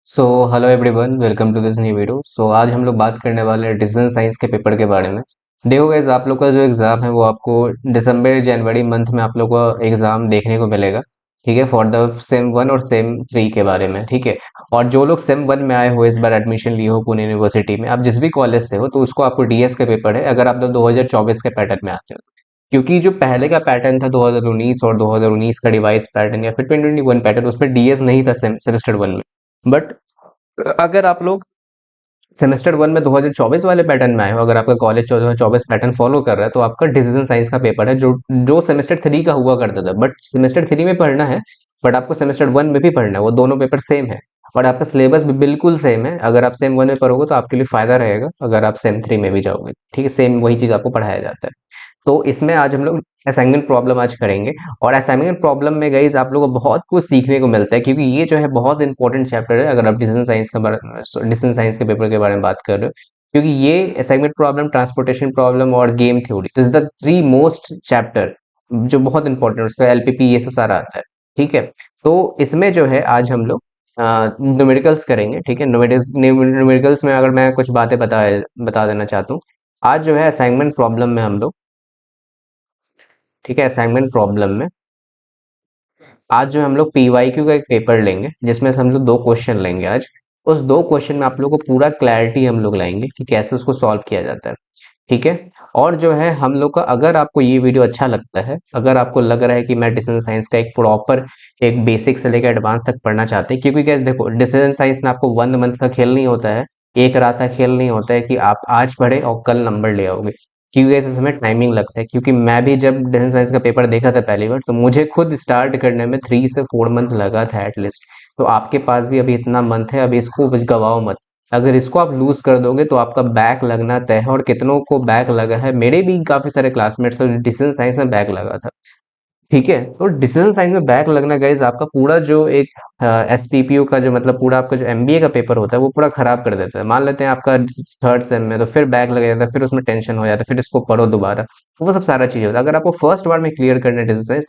So hello everyone, welcome to this new video. आज हम लोग बात करने वाले हैं डिसीजन साइंस के पेपर के बारे में। देखो गाइस, आप लोग का जो एग्ज़ाम है वो आपको दिसंबर जनवरी मंथ में आप लोग को एग्ज़ाम देखने को मिलेगा। ठीक है, फॉर द सेम वन और सेम थ्री के बारे में। ठीक है, और जो लोग सेम वन में आए हो, इस बार एडमिशन लिए हो पुणे यूनिवर्सिटी में, आप जिस भी कॉलेज से हो, तो उसको आपको डीएस का पेपर है अगर आप लोग 2024 के पैटर्न में आते हो। क्योंकि जो पहले का पैटर्न था 2019 और 2019 का रिवाइज पैटर्न या फिर 2021 पैटर्न, उसमें डीएस नहीं था सेमेस्टर वन में। बट अगर आप लोग सेमेस्टर वन में 2024 वाले पैटर्न में आए हो, अगर आपका कॉलेज 2024 पैटर्न फॉलो कर रहा है, तो आपका डिसीजन साइंस का पेपर है, जो जो सेमेस्टर थ्री का हुआ करता था। बट सेमेस्टर थ्री में पढ़ना है, बट आपको सेमेस्टर वन में भी पढ़ना है। वो दोनों पेपर सेम है और आपका सिलेबस भी बिल्कुल सेम है। अगर आप सेम वन में पढ़ोगे तो आपके लिए फायदा रहेगा, अगर आप सेम थ्री में भी जाओगे। ठीक है, सेम वही चीज़ आपको पढ़ाया जाता है। तो इसमें आज हम लोग असाइनमेंट प्रॉब्लम आज करेंगे। और असाइनमेंट प्रॉब्लम में गाइस आप लोगों को बहुत कुछ सीखने को मिलता है, क्योंकि ये जो है बहुत इंपॉर्टेंट चैप्टर है अगर आप डिसीजन साइंस के पेपर के बारे में बात कर रहे हो। क्योंकि ये असाइनमेंट प्रॉब्लम, ट्रांसपोर्टेशन प्रॉब्लम और game theory is the three most chapter जो बहुत इंपॉर्टेंट है। उसका एलपीपी ये सब सारा आता है। ठीक है, तो इसमें जो है आज हम लोग न्यूमेरिकल्स करेंगे। ठीक है, न्यूमेरिकल्स में अगर मैं कुछ बातें बता देना चाहता हूँ। आज जो है असाइनमेंट प्रॉब्लम में हम लोग, ठीक है, असाइनमेंट प्रॉब्लम में आज जो हम लोग पीवाईक्यू का एक पेपर लेंगे, जिसमें से हम लोग दो क्वेश्चन लेंगे आज। उस दो क्वेश्चन में आप लोग को पूरा क्लैरिटी हम लोग लाएंगे कि कैसे उसको सॉल्व किया जाता है। ठीक है, और जो है हम लोग का, अगर आपको ये वीडियो अच्छा लगता है, अगर आपको लग रहा है कि मैं डिसीजन साइंस का एक प्रॉपर, एक बेसिक से लेकर एडवांस तक पढ़ना चाहते हैं, क्योंकि कैसे देखो, डिसीजन साइंस में आपको वन मंथ का खेल नहीं होता है, एक रात का खेल नहीं होता है कि आप आज पढ़े और कल नंबर ले आओगे। क्योंकि ऐसे समय टाइमिंग लगता है। क्योंकि मैं भी जब डिफेंस साइंस का पेपर देखा था पहली बार, तो मुझे खुद स्टार्ट करने में 3 से 4 मंथ लगा था एटलीस्ट। तो आपके पास भी अभी इतना मंथ है, अभी इसको कुछ गवाओ मत। अगर इसको आप लूज कर दोगे तो आपका बैक लगना तय है। और कितनों को बैक लगा है, मेरे भी काफी सारे क्लासमेट्स डिफेंस साइंस में बैक लगा था। ठीक है, तो डिसीजन साइंस में बैक लगना गाइज आपका पूरा जो एक एसपीपीयू का जो मतलब पूरा आपका जो एमबीए का पेपर होता है वो पूरा खराब कर देता है। मान लेते हैं आपका थर्ड सेम में, तो फिर बैक लग जाता है, फिर उसमें टेंशन हो जाता है, फिर इसको पढ़ो दोबारा। तो वो सब सारा चीज होता है। अगर आपको फर्स्ट बार में क्लियर करना है डिसीजन साइंस,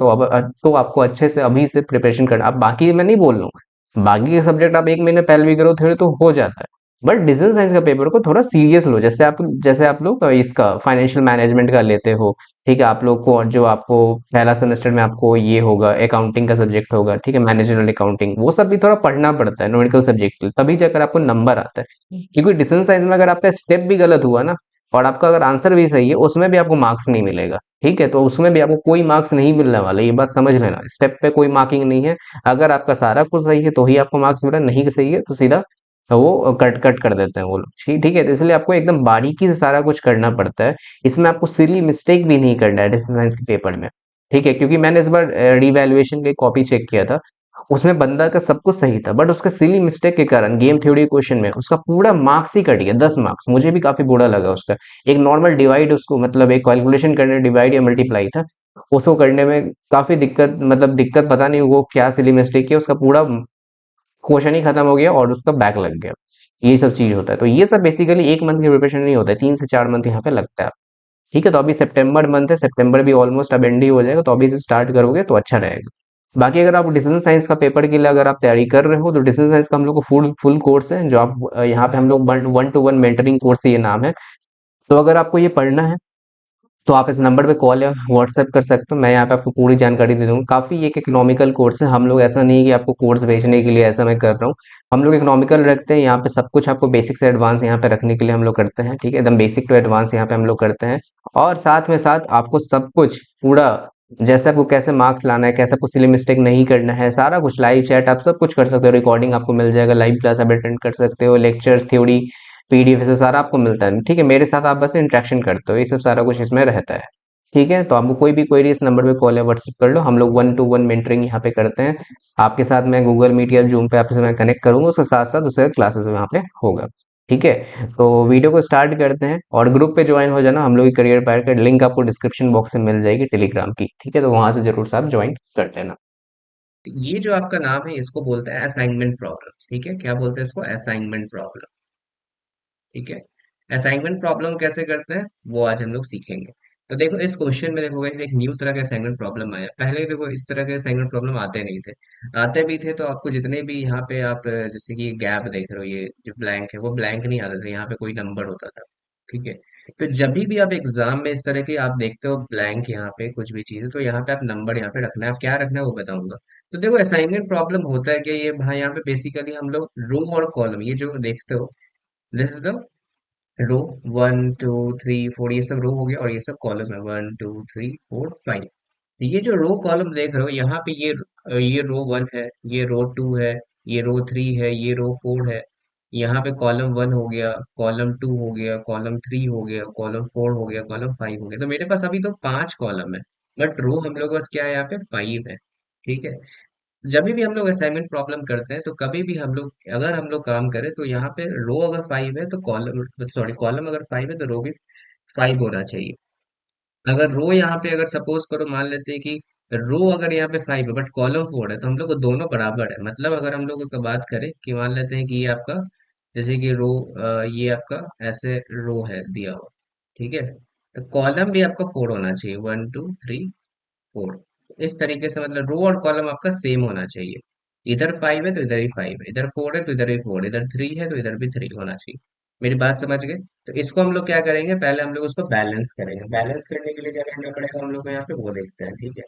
तो आपको अच्छे से अभी से प्रिपरेशन करना। अब बाकी मैं नहीं बोल रहा हूँ, बाकी के सब्जेक्ट आप एक महीने पहले भी करो थोड़े तो हो जाता है। बट डिसीजन साइंस का पेपर को थोड़ा सीरियस लो, जैसे आप लोग इसका फाइनेंशियल मैनेजमेंट का लेते हो। ठीक है, आप लोग को, और जो आपको पहला सेमेस्टर में आपको ये होगा, अकाउंटिंग का सब्जेक्ट होगा। ठीक है, मैनेजरल अकाउंटिंग, वो सब भी थोड़ा पढ़ना पड़ता है न्यूमेरिकल सब्जेक्ट के लिए, तभी जाकर आपको नंबर आता है। क्योंकि डिसीजन साइंस में अगर आपका स्टेप भी गलत हुआ ना, और आपका अगर आंसर भी सही है, उसमें भी आपको मार्क्स नहीं मिलेगा। ठीक है, तो उसमें भी आपको कोई मार्क्स नहीं मिलने वाला, ये बात समझ लेना। स्टेप पे कोई मार्किंग नहीं है। अगर आपका सारा कुछ सही है तो ही आपको मार्क्स मिला, नहीं सही है तो सीधा वो कट कट कर देते हैं वो लोग। ठीक है, तो इसलिए आपको एकदम बारीकी से सारा कुछ करना पड़ता है। इसमें आपको सिली मिस्टेक भी नहीं करना है डिस्टेंस साइंस के पेपर में। ठीक है, क्योंकि मैंने इस बार रीवैल्यूएशन की कॉपी चेक किया था, उसमें बंदा का सब कुछ सही था, बट उसका सिली मिस्टेक के कारण गेम थ्योरी क्वेश्चन में उसका पूरा मार्क्स ही कट गया, 10 मार्क्स। मुझे भी काफी बुरा लगा उसका। एक नॉर्मल डिवाइड, उसको मतलब एक कैलकुलेशन करने, डिवाइड या मल्टीप्लाई था, उसको करने में काफी दिक्कत, मतलब दिक्कत पता नहीं वो क्या सिली मिस्टेक किया, उसका पूरा क्वेश्चन ही खत्म हो गया और उसका बैक लग गया। ये सब चीज होता है। तो ये सब बेसिकली एक मंथ की प्रिपरेशन नहीं होता है, 3 से 4 मंथ यहाँ पे लगता है। ठीक है, तो अभी सितंबर मंथ है, सितंबर भी ऑलमोस्ट अब एंड ही हो जाएगा, तो अभी से स्टार्ट करोगे तो अच्छा रहेगा। बाकी अगर आप डिसीजन साइंस का पेपर के लिए अगर आप तैयारी कर रहे हो, तो डिसीजन साइंस का हम लोग को फुल फुल कोर्स है, जो आप यहाँ पे हम लोग one two one mentoring course, ये नाम है। तो अगर आपको ये पढ़ना है तो आप इस नंबर पे कॉल या व्हाट्सएप कर सकते हो, मैं यहाँ पे आपको पूरी जानकारी दे दूंगा। काफी एक इकोनॉमिकल कोर्स है, हम लोग ऐसा नहीं है कि आपको कोर्स बेचने के लिए ऐसा मैं कर रहा हूँ। हम लोग इकोनॉमिकल रखते हैं यहाँ पे, सब कुछ आपको बेसिक से एडवांस यहाँ पे रखने के लिए हम लोग करते हैं। ठीक है, एकदम बेसिक टू एडवांस यहाँ पे हम लोग करते हैं। और साथ में साथ आपको सब कुछ पूरा, जैसे आपको कैसे मार्क्स लाना है, कैसे आपको सिली मिस्टेक नहीं करना है, सारा कुछ लाइव चैट आप सब कुछ कर सकते हो, रिकॉर्डिंग आपको मिल जाएगा, लाइव क्लास आप अटेंड कर सकते हो, लेक्चर्स, थ्योरी, पीडीएफ से सारा आपको मिलता है। ठीक है, मेरे साथ आप बस इंटरेक्शन करते हो, ये सब सारा कुछ इसमें रहता है। ठीक है, तो आपको कोई भी क्वेरी इस नंबर पे कॉल या व्हाट्सएप कर लो, हम लोग वन टू वन मेंटरिंग यहाँ पे करते हैं। आपके साथ मैं गूगल मीट या जूम पे आपसे मैं कनेक्ट करूंगा, उसके साथ साथ उसके क्लासेस वहाँ पे होगा। ठीक है, तो वीडियो को स्टार्ट करते हैं, और ग्रुप पे ज्वाइन हो जाना, हम लोग की करियर पार का लिंक आपको डिस्क्रिप्शन बॉक्स में मिल जाएगी टेलीग्राम की। ठीक है, तो वहां से जरूर से आप ज्वाइन कर लेना। ये जो आपका नाम है, इसको बोलते हैं असाइनमेंट प्रॉब्लम। ठीक है, क्या बोलते हैं इसको? Assignment problem. ठीक है, असाइनमेंट प्रॉब्लम कैसे करते हैं वो आज हम लोग सीखेंगे। तो देखो इस क्वेश्चन में देखो guys, एक न्यू तरह का असाइनमेंट प्रॉब्लम आया। पहले देखो इस तरह के असाइनमेंट प्रॉब्लम आते नहीं थे। आते भी थे तो आपको जितने भी यहाँ पे आप जैसे कि गैप देख रहे हो, ये जो ब्लैंक है वो ब्लैंक नहीं आता था, यहाँ पे कोई नंबर होता था। ठीक है। तो जब भी आप एग्जाम में इस तरह की आप देखते हो ब्लैंक यहाँ पे कुछ भी चीज है, तो यहाँ पे आप नंबर यहाँ पे रखना है। आप क्या रखना है वो बताऊंगा। तो देखो असाइनमेंट प्रॉब्लम होता है कि ये भाई यहाँ पे बेसिकली हम लोग रो और कॉलम ये जो देखते हो, दिस इज द रो, 1 2 3 4, ये सब रो हो गया और ये सब कॉलम है, 1 2 3 4 5। ये जो रो कॉलम देख रहे हो यहाँ पे, ये रो 1 है, ये रो 2 है, ये रो 3 है, ये रो 4 है। यहाँ पे कॉलम 1 हो गया, कॉलम 2 हो गया, कॉलम 3 हो गया, कॉलम 4 हो गया, कॉलम 5 हो गया। तो मेरे पास अभी तो 5 कॉलम है, बट रो हम लोग के पास क्या है, यहाँ पे 5 है। ठीक है। जब भी हम लोग असाइनमेंट प्रॉब्लम करते हैं तो कभी भी हम लोग अगर हम लोग काम करें तो यहाँ पे रो अगर 5 है तो कॉलम, सॉरी कॉलम अगर 5 है तो रो भी 5 होना चाहिए। अगर रो यहाँ पे अगर सपोज करो मान लेते हैं कि रो अगर यहाँ पे 5 है बट कॉलम 4 है, तो हम लोग को दोनों बराबर है। मतलब अगर हम लोग का बात करें कि मान लेते हैं कि ये आपका जैसे कि ये आपका ऐसे रो है दिया हुआ। ठीक है। तो कॉलम भी आपका 4 होना चाहिए, 1 2 3 4। इस तरीके से मतलब रो और कॉलम आपका सेम होना चाहिए। इधर 5 है तो इधर ही 5 है, इधर 4 है तो इधर भी 4, इधर 3 है तो इधर भी 3 होना चाहिए। मेरी बात समझ गए। तो इसको हम लोग क्या करेंगे, पहले हम लोग उसको बैलेंस करेंगे। बैलेंस करने के लिए क्या करना पड़ेगा हम लोग को, यहाँ पे वो देखते हैं। ठीक है।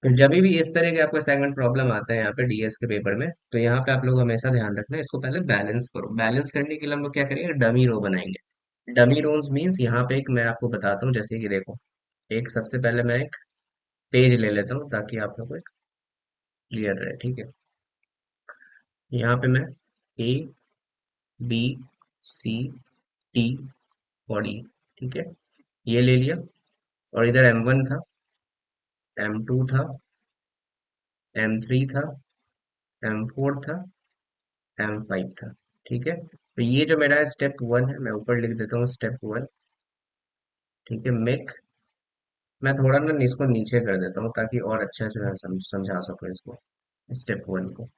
तो जब भी इस तरह के आपको सेगमेंट प्रॉब्लम आता है यहाँ पे डीएस के पेपर में, तो यहाँ पे आप लोग हमेशा ध्यान रखना है, इसको पहले बैलेंस करो। बैलेंस करने के लिए हम लोग क्या करेंगे, डमी रो बनाएंगे। डमी रोज मीन्स यहाँ पे एक मैं आपको बताता हूँ, जैसे कि देखो, एक सबसे पहले मैं एक पेज ले लेता हूँ ताकि आप लोग को क्लियर रहे। ठीक है। यहाँ पे मैं A B C D और E, ठीक है, ये ले लिया। और इधर M1 था, M2 था, M3 था, M4 था, M5 था। ठीक है। तो ये जो मेरा स्टेप 1 है, मैं ऊपर लिख देता हूँ स्टेप 1। ठीक है। मेक, मैं थोड़ा ना इसको नीचे कर देता हूँ ताकि और अच्छे से मैं समझा सकूँ इसको। स्टेप 1 को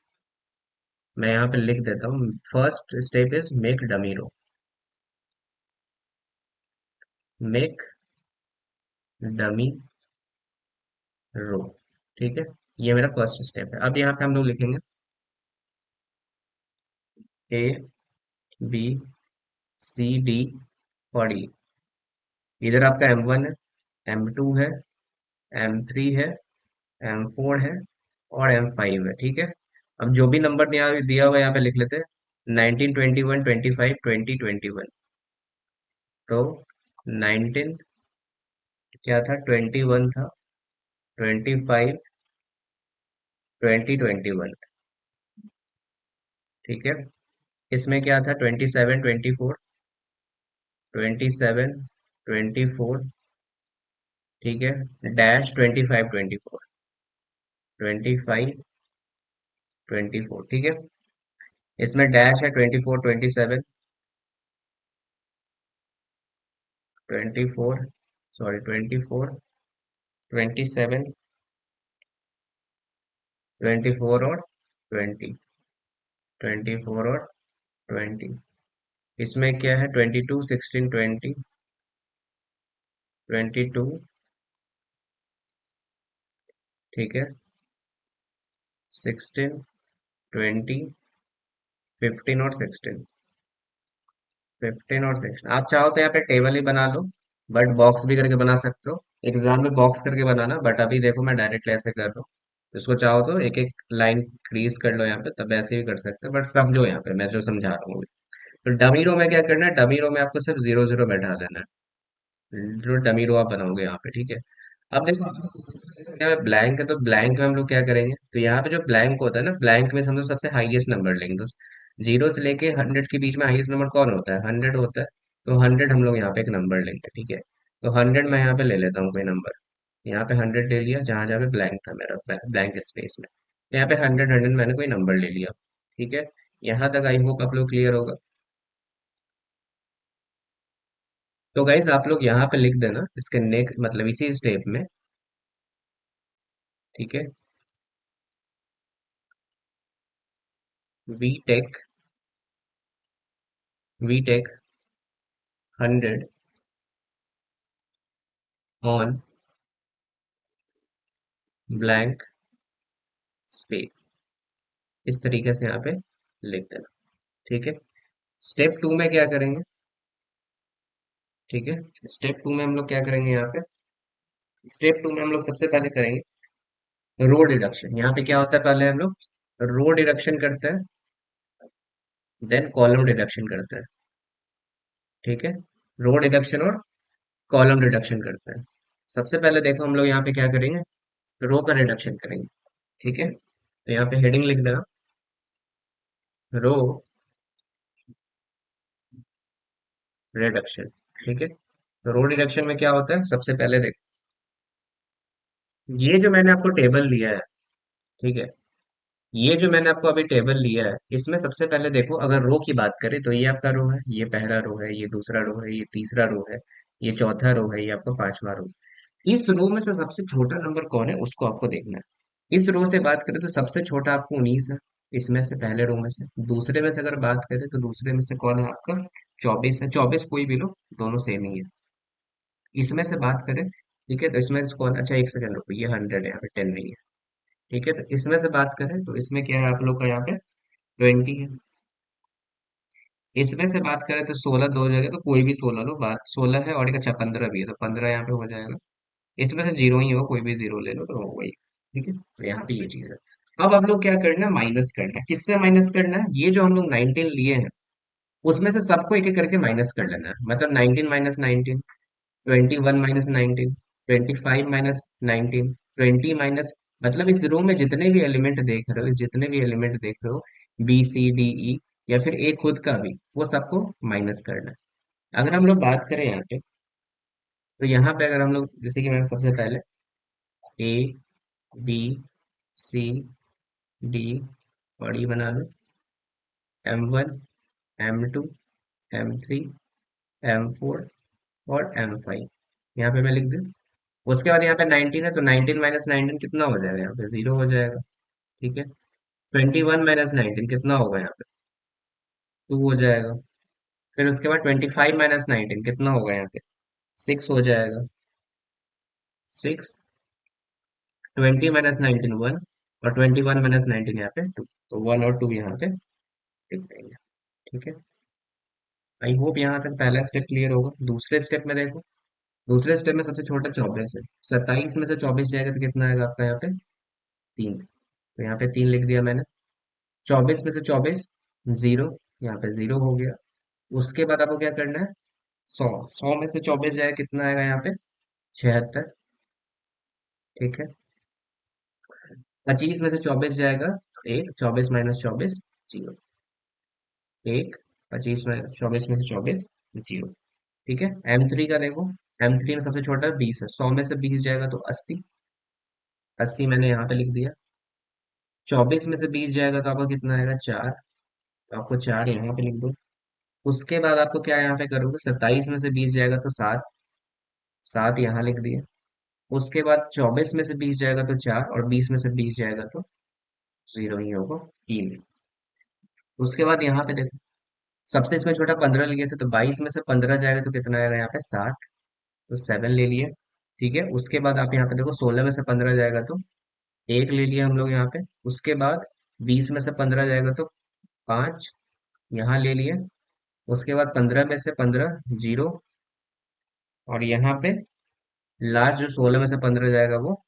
मैं यहाँ पे लिख देता हूँ। First step is make dummy row. Make dummy row. ठीक है। ये मेरा फर्स्ट स्टेप है। अब यहाँ पे हम लोग लिखेंगे A B C D और E। इधर आपका M1 है, M2 है, M3 है, M4 है और M5 है। ठीक है। अब जो भी नंबर दिया दिया हुआ है यहाँ पे लिख लेते हैं, 19 21 25 20 21। तो 19 क्या था, 21 था, 25 20 21। ठीक है। इसमें क्या था, 27 24 ठीक है, डैश 25 24 ठीक है। इसमें डैश है 24 27 24 सॉरी 24 27 24 और 20 24 और 20। इसमें क्या है, 22 16 20 22। ठीक है। 16 20 15 और 16। 15 और 16 आप चाहो तो यहाँ पे टेबल ही बना लो, बट बॉक्स भी करके बना सकते हो। एग्जाम में बॉक्स करके बनाना, बट अभी देखो मैं डायरेक्ट ऐसे कर रहा हूँ। इसको चाहो तो एक एक लाइन क्रीज कर लो यहाँ पे, तब ऐसे भी कर सकते हो, बट समझो यहाँ पे मैं जो समझा रहा हूँ। तो डमी रो में क्या करना है, डमी रो में आपको सिर्फ 0 0 बैठा देना है, जो डमी रो आप बनाओगे यहाँ पे। ठीक है। अब देखो क्या है, ब्लैंक है तो ब्लैंक में हम लोग क्या करेंगे, तो यहाँ पे जो ब्लैंक होता है ना, ब्लैंक में से हम लोग सबसे हाईएस्ट नंबर लेंगे। तो 0 से लेके 100 के बीच में हाईएस्ट नंबर कौन होता है, 100 होता है। तो 100 हम लोग यहाँ पे एक नंबर लेंगे। ठीक है। तो 100 मैं यहाँ पे ले लेता हूँ कोई नंबर। यहाँ पे 100 ले लिया, जहाँ जहाँ पे ब्लैंक था मेरा, ब्लैंक स्पेस में। तो यहाँ पे 100 मैंने कोई नंबर ले लिया। ठीक है। यहाँ तक आई होप आप लोग क्लियर होगा। तो गाइज आप लोग यहाँ पे लिख देना इसके नेक्स्ट मतलब इसी स्टेप में। ठीक है। We take 100 on blank space, इस तरीके से यहाँ पे लिख देना। ठीक है। स्टेप टू में क्या करेंगे? ठीक है। स्टेप टू में हम लोग क्या करेंगे यहाँ पे? स्टेप टू में हम लोग सबसे पहले करेंगे रो डिडक्शन। यहाँ पे क्या होता है, पहले हम लोग रो डिडक्शन करते हैं, देन कॉलम डिडक्शन करते हैं। ठीक है। रो डिडक्शन और कॉलम डिडक्शन करते हैं। सबसे पहले देखो हम लोग यहाँ पे क्या करेंगे, रो का रिडक्शन करेंगे। ठीक है। तो यहाँ पे हेडिंग लिख देना, रो रिडक्शन। ठीक है। तो रो रिडक्शन में क्या होता है, सबसे पहले देखो ये जो मैंने आपको टेबल लिया है, ठीक है, ये जो मैंने आपको अभी टेबल लिया है, इसमें सबसे पहले देखो, अगर रो की बात करें तो ये आपका रो है, ये पहला रो है, ये दूसरा रो है, ये तीसरा रो है, ये चौथा रो है, ये आपका पांचवा रो। इस रो में से सबसे छोटा नंबर कौन है उसको आपको देखना है। इस रो से बात करें तो सबसे छोटा आपको 19 है, इसमें से पहले रो में से। दूसरे में से अगर बात करें तो दूसरे में से कौन है आपका, 24 है। 24 कोई भी लो, दोनों सेम ही है। इसमें से बात करें, ठीक है, तो इसमें से कौन, अच्छा एक सेकंड रुको, ये 100 है, यहाँ पे 10 नहीं है। ठीक है। तो इसमें से बात करें तो इसमें क्या है आप लोग का, यहाँ पे 20 है। इसमें से बात करें तो 16 दो जगह, तो कोई भी 16 लो, बात 16 है और एक अच्छा 15 भी है, तो 15 यहाँ पे हो जाएगा। इसमें से जीरो ही हो, कोई भी जीरो ले लो तो हो गई। ठीक है। तो यहाँ पे ये चीज है। अब हम लोग क्या करना है, माइनस करना है। किससे माइनस करना है, ये जो हम लोग 19 लिए हैं उसमें से सबको एक एक करके माइनस कर लेना है। मतलब 19 माइनस 19, 21 माइनस 19, 25 माइनस 19, 20 माइनस, मतलब इस रो में जितने भी एलिमेंट देख रहे हो, इस जितने भी एलिमेंट देख रहे हो, बी सी डी ई, या फिर ए खुद का भी, वो सबको माइनस करना है। अगर हम लोग बात करें यहाँ पे, तो यहाँ पे अगर हम लोग, जैसे कि मैं सबसे पहले ए बी सी डी बड़ी बना लो, M1 M2 M3 M4 और M5, यहाँ पे मैं लिख दूँ। उसके बाद यहाँ पे 19 है, तो 19 माइनस 19 कितना हो जाएगा, यहाँ पे जीरो हो जाएगा। ठीक है। 21 माइनस 19 कितना होगा, यहाँ पे 2 हो जाएगा। फिर उसके बाद 25 माइनस 19 कितना होगा, यहाँ पे 6 हो जाएगा। 6, 20 माइनस 19 1, और 21 माइनस 19 यहाँ पे 2, तो 1 और 2 यहाँ पे लिख देंगे। ठीक है। आई होप यहाँ तक पहला स्टेप क्लियर होगा। दूसरे स्टेप में देखो, दूसरे स्टेप में सबसे छोटा 24 है। 27 में से 24 जाएगा तो कितना आएगा आपका, यहाँ पे 3, तो यहाँ पे 3 लिख दिया मैंने। 24 में से 24 जीरो, यहाँ पे जीरो हो गया। उसके बाद आपको क्या करना है, 100, 100 में से 24 जाएगा कितना आएगा, यहाँ पे 76। ठीक है। 25 में से 24 जाएगा एक, 24 माइनस 24 जीरो, एक, 25 में 24 में से 24 जीरो। ठीक है। M3 का देखो, M3 में सबसे छोटा 20 है, 100 में से 20 जाएगा तो 80, 80 मैंने यहाँ पे लिख दिया। 24 में से 20 जाएगा तो आपको कितना आएगा, 4, तो आपको 4 यहाँ पे लिख दो। उसके बाद आपको क्या यहाँ पे करोगे, 27 में से 20 जाएगा तो 7, 7 यहाँ लिख दिए। उसके बाद 24 में से 20 जाएगा तो 4, और 20 में से 20 जाएगा तो जीरो ही होगा, ई में। उसके बाद यहाँ पे देखो, सबसे इसमें छोटा 15 लिए थे, तो 22 में से 15 जाएगा तो कितना आएगा, यहाँ पे 60, तो 7 ले लिए। ठीक है। उसके बाद आप यहाँ पे देखो, 16 में से 15 जाएगा तो एक ले लिया हम लोग यहाँ पे। उसके बाद 20 में से 15 जाएगा तो 5 यहाँ ले लिए। उसके बाद 15 में से 15 जीरो, और यहाँ पे लास्ट जो 16 में से 15 जाएगा वो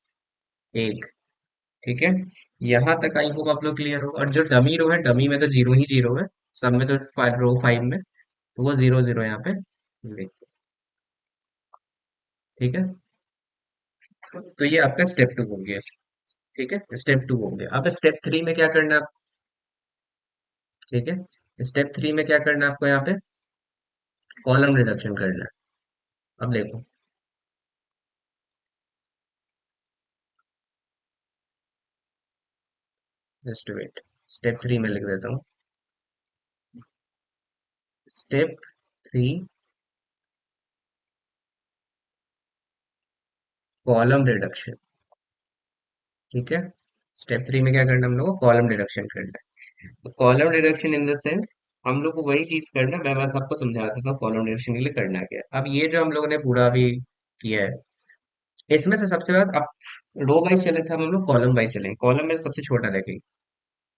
एक। ठीक है। यहाँ तक आई होप आप लोग क्लियर हो। और जो डमी रो है, डमी में तो जीरो ही जीरो है, सब में तो रो 5 में, तो वो जीरो जीरो यहाँ पे लिख दो। ठीक है। तो ये आपका स्टेप टू हो गया। ठीक है, स्टेप टू हो गया। अब स्टेप थ्री में क्या करना है ठीक है, स्टेप थ्री में क्या करना है आपको, यहाँ पे कॉलम रिडक्शन करना है। अब देखो, जस्ट वेट, स्टेप थ्री में लिख देता हूँ। Step three, column reduction. ठीक है। स्टेप थ्री में क्या करना है हम लोग को, कॉलम डिडक्शन करना है। तो column deduction in the sense, हम लोग को वही चीज करना है, मैं बस आपको समझा देता हूँ कॉलम डिडक्शन के लिए करना क्या है। अब ये जो हम लोगों ने पूरा अभी किया है, इसमें से सबसे बाद अब रो वाइज चले थे हम लोग कॉलम वाइज चलेंगे। कॉलम में सबसे छोटा देखेंगे।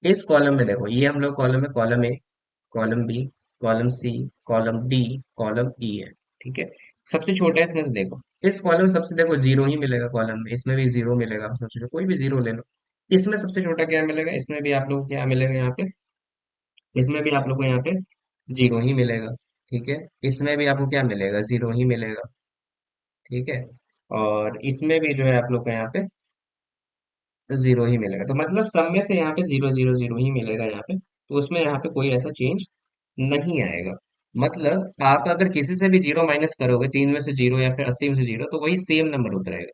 इस कॉलम में देखो, ये हम लोग कॉलम में column A, column B, column C, column D, column E है। ठीक है। सबसे छोटा है इसमें से देखो, इस कॉलम में सबसे देखो जीरो ही मिलेगा कॉलम में, इसमें भी जीरो मिलेगा। आप सोचो कोई भी जीरो ले लो। इसमें सबसे छोटा क्या मिलेगा, इसमें भी आप लोग को क्या मिलेगा यहाँ पे, इसमें भी आप लोग को यहाँ पे जीरो ही मिलेगा। ठीक है। इसमें भी आपको क्या मिलेगा, जीरो ही मिलेगा। ठीक है। और इसमें भी जो है आप लोग को यहाँ पे जीरो ही मिलेगा। तो मतलब सब में से यहाँ पे जीरो जीरो जीरो ही मिलेगा यहाँ पे, तो उसमें यहाँ पे कोई ऐसा चेंज नहीं आएगा। मतलब आप अगर किसी से भी जीरो माइनस करोगे, 3 में से 0 या फिर 80 में से 0, तो वही सेम नंबर होता रहेगा।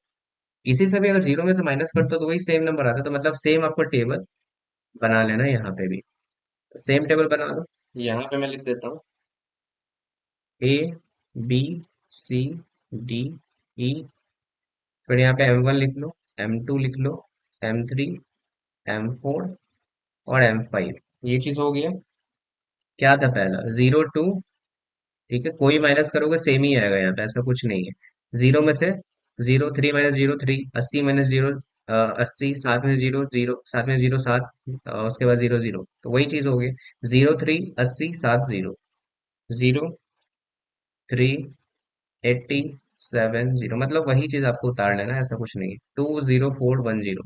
इसी से भी अगर 0 में से माइनस करते हो तो वही सेम नंबर आता है। तो मतलब सेम आपको टेबल बना लेना है यहाँ पे भी। सेम टेबल बना लो। यहाँ पे मैं लिख देता हूँ ए, बी, सी, डी, ई। फिर यहाँ पे M1 लिख लो, M2 लिख लो, M3, M4 और M5। ये चीज हो गया। क्या था पहला, 0 2। ठीक है, कोई माइनस करोगे सेम ही आएगा यहाँ पे, ऐसा कुछ नहीं है। 0 में से 0, 3 - 0 3, 80 - 0 80, 7 में 0 0, 7 में 0 7, उसके बाद 0 0, तो वही चीज हो गई। 0 3 80 7 0, 0 3 80 7 0, मतलब वही चीज आपको उतार लेना है, ऐसा कुछ नहीं है। 2 0 4 1 0,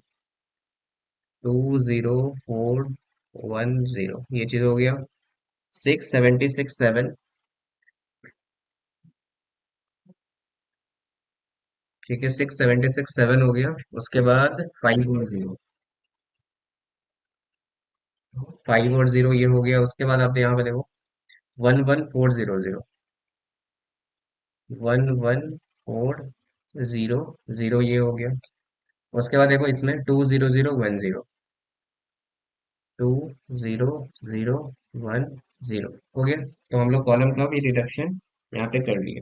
2 0 4 1 0, ये चीज हो गया। 6 76 7। ठीक है, 6 76 7 हो गया। उसके बाद 5 और 0, 5 और 0 ये हो गया। उसके बाद आप यहाँ पे देखो 1 1 4 0 0, 1 1 4 0 0, ये हो गया। उसके बाद देखो इसमें 2 0 0 1 0, 2 0 0 1 0 हो गया। तो हम लोग कॉलम का भी रिडक्शन यहाँ पे कर लिए।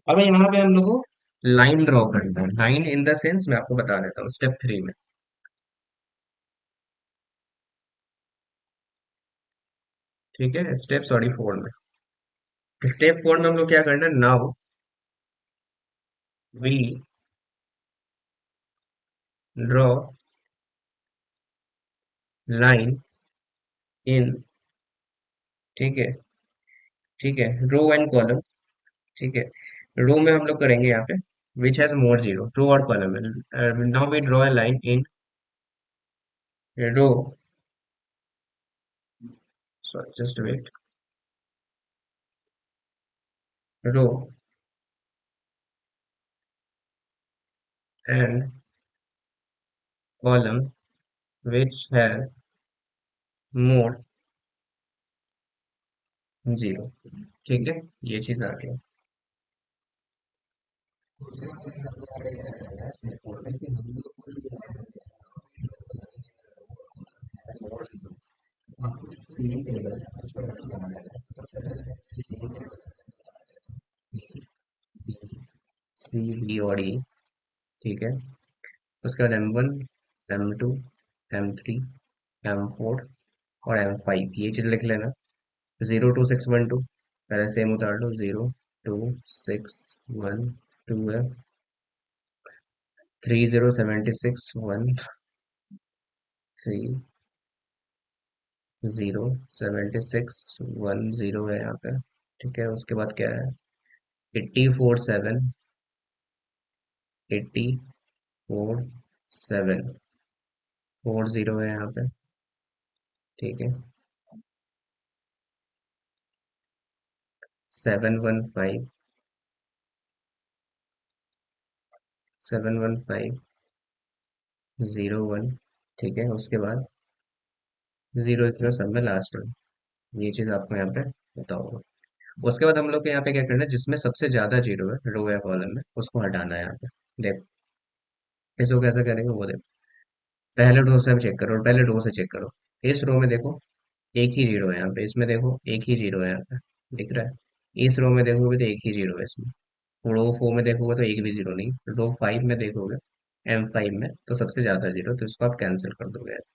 अब यहाँ पे हम लोग को लाइन ड्रॉ करना है। लाइन इन द सेंस मैं आपको बता देता हूँ स्टेप 3 में। ठीक है, स्टेप सॉरी 4 में। स्टेप 4 में हम लोग क्या करना है, now we draw line in. ठीक है। ठीक है, रो एंड कॉलम। ठीक है। रो में हम लोग करेंगे यहाँ पे विच हैज मोर जीरो, रो और कॉलम में। Now we draw a line in row, sorry just wait, row and column which has more zero. ठीक है, ये चीज आ गया। सी, डी और ई। ठीक है। उसके बाद M1, M2, M3, M4 और M5, ये चीज लिख लेना। 0 2 6 1 2, पहले सेम उतार लो। 0 2 6 1 2 है। 30 76 1 3 0 76 1 0 है यहाँ पे। ठीक है, उसके बाद क्या है, 84 7 84 7 4 0 है यहाँ पे। ठीक है। 7 1 5 7 1 5 ठीक है। उसके बाद 0 0 सब में लास्ट में, ये चीज आपको यहाँ पे पता होगा। उसके बाद हम लोग को यहाँ पे क्या करना है, जिसमें सबसे ज्यादा जीरो है रो या कॉलम में, उसको हटाना है यहाँ पे। देखो इसको कैसे करेंगे वो देखो। पहले रो से चेक करो, पहले रो से चेक करो। इस रो में देखो एक ही जीरो है यहाँ पे, इसमें देखो एक ही जीरो है यहाँ पे, दिख रहा है। इस रो में देखोगे तो एक ही जीरो है इसमें। रो 4 में देखोगे तो एक भी जीरो नहीं। रो 5 में देखोगे, M5 में तो सबसे ज्यादा जीरो, तो इसको आप कैंसिल कर दोगे ऐसे।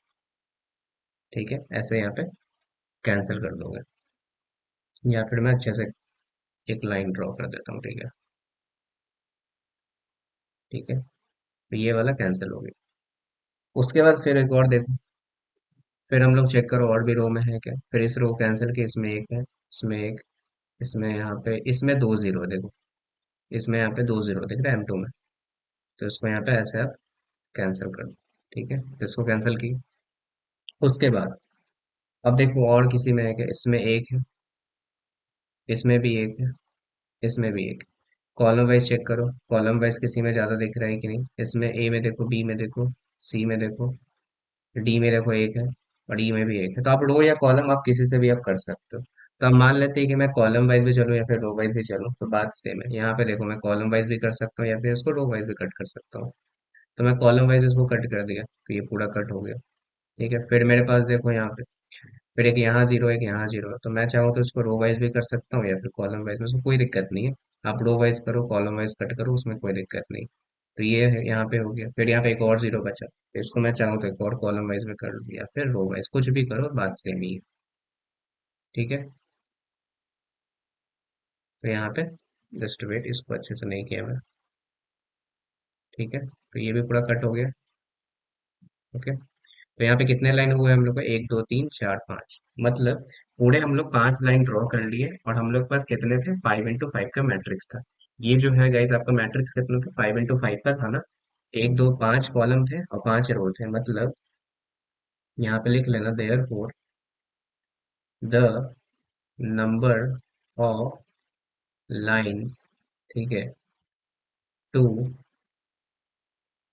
ठीक है, ऐसे यहाँ पे कैंसिल कर दोगे। या फिर मैं अच्छे से एक लाइन ड्रॉ कर देता हूँ। ठीक है। ठीक है। तो ये वाला कैंसिल हो गया। उसके बाद फिर एक और देखो, फिर हम लोग चेक करो और भी रो में है क्या, फिर इस रो कैंसिल की, इसमें एक है, इसमें एक, इसमें यहाँ पे, इसमें दो जीरो है देखो, इसमें यहाँ पे दो जीरो दिख रहा है M2 में। तो इसको यहाँ पे ऐसे आप कैंसिल कर दो। ठीक है, तो इसको कैंसिल की। उसके बाद अब देखो और किसी में है क्या, इसमें एक है, इसमें भी एक है, इसमें भी एक। कॉलम वाइज चेक करो, कॉलम वाइज किसी में ज्यादा दिख रहा है कि नहीं, इसमें ए में देखो, बी में देखो, सी में देखो, डी में देखो एक है, और ई में भी एक है। तो आप रो या कॉलम आप किसी से भी आप कर सकते हो। तो हम मान लेते हैं कि मैं कॉलम वाइज भी चलूँ या फिर रो वाइज भी चलूँ, तो बात सेम है। यहाँ पे देखो मैं कॉलम वाइज भी कर सकता हूँ या फिर इसको रो वाइज भी कट कर सकता हूँ। तो मैं कॉलम वाइज इसको कट कर दिया, तो ये पूरा कट हो गया। ठीक है, फिर मेरे पास देखो यहाँ पे, फिर एक यहाँ जीरो, एक यहाँ जीरो है। तो मैं चाहूँ तो इसको रो वाइज भी कर सकता हूँ या फिर कॉलम वाइज, में कोई दिक्कत नहीं है। आप रो वाइज करो, कॉलम वाइज कट करो, उसमें कोई दिक्कत नहीं। तो ये है, यहाँ पे हो गया। फिर यहाँ पे एक और जीरो बचा, तो इसको मैं चाहूँ तो एक और कॉलम वाइज में कर लूँ या फिर रो वाइज, कुछ भी करो, बात सेम ही है। ठीक है, तो यहाँ पे जस्ट वेट, इसको अच्छे से नहीं किया मैं। ठीक है, तो ये भी पूरा कट हो गया। ओके, तो यहाँ पे कितने लाइन हुए हम लोग को, एक दो तीन चार पाँच, मतलब पूरे हम लोग पांच लाइन ड्रॉ कर लिए। और हम लोग के पास कितने थे, 5x5 का मैट्रिक्स था। ये जो है गाइस आपका मैट्रिक्स कितना था, 5x5 का था ना। एक दो पांच कॉलम थे और पांच रो थे, मतलब यहाँ पे लिख लेना, therefore the number of lines, ठीक है, टू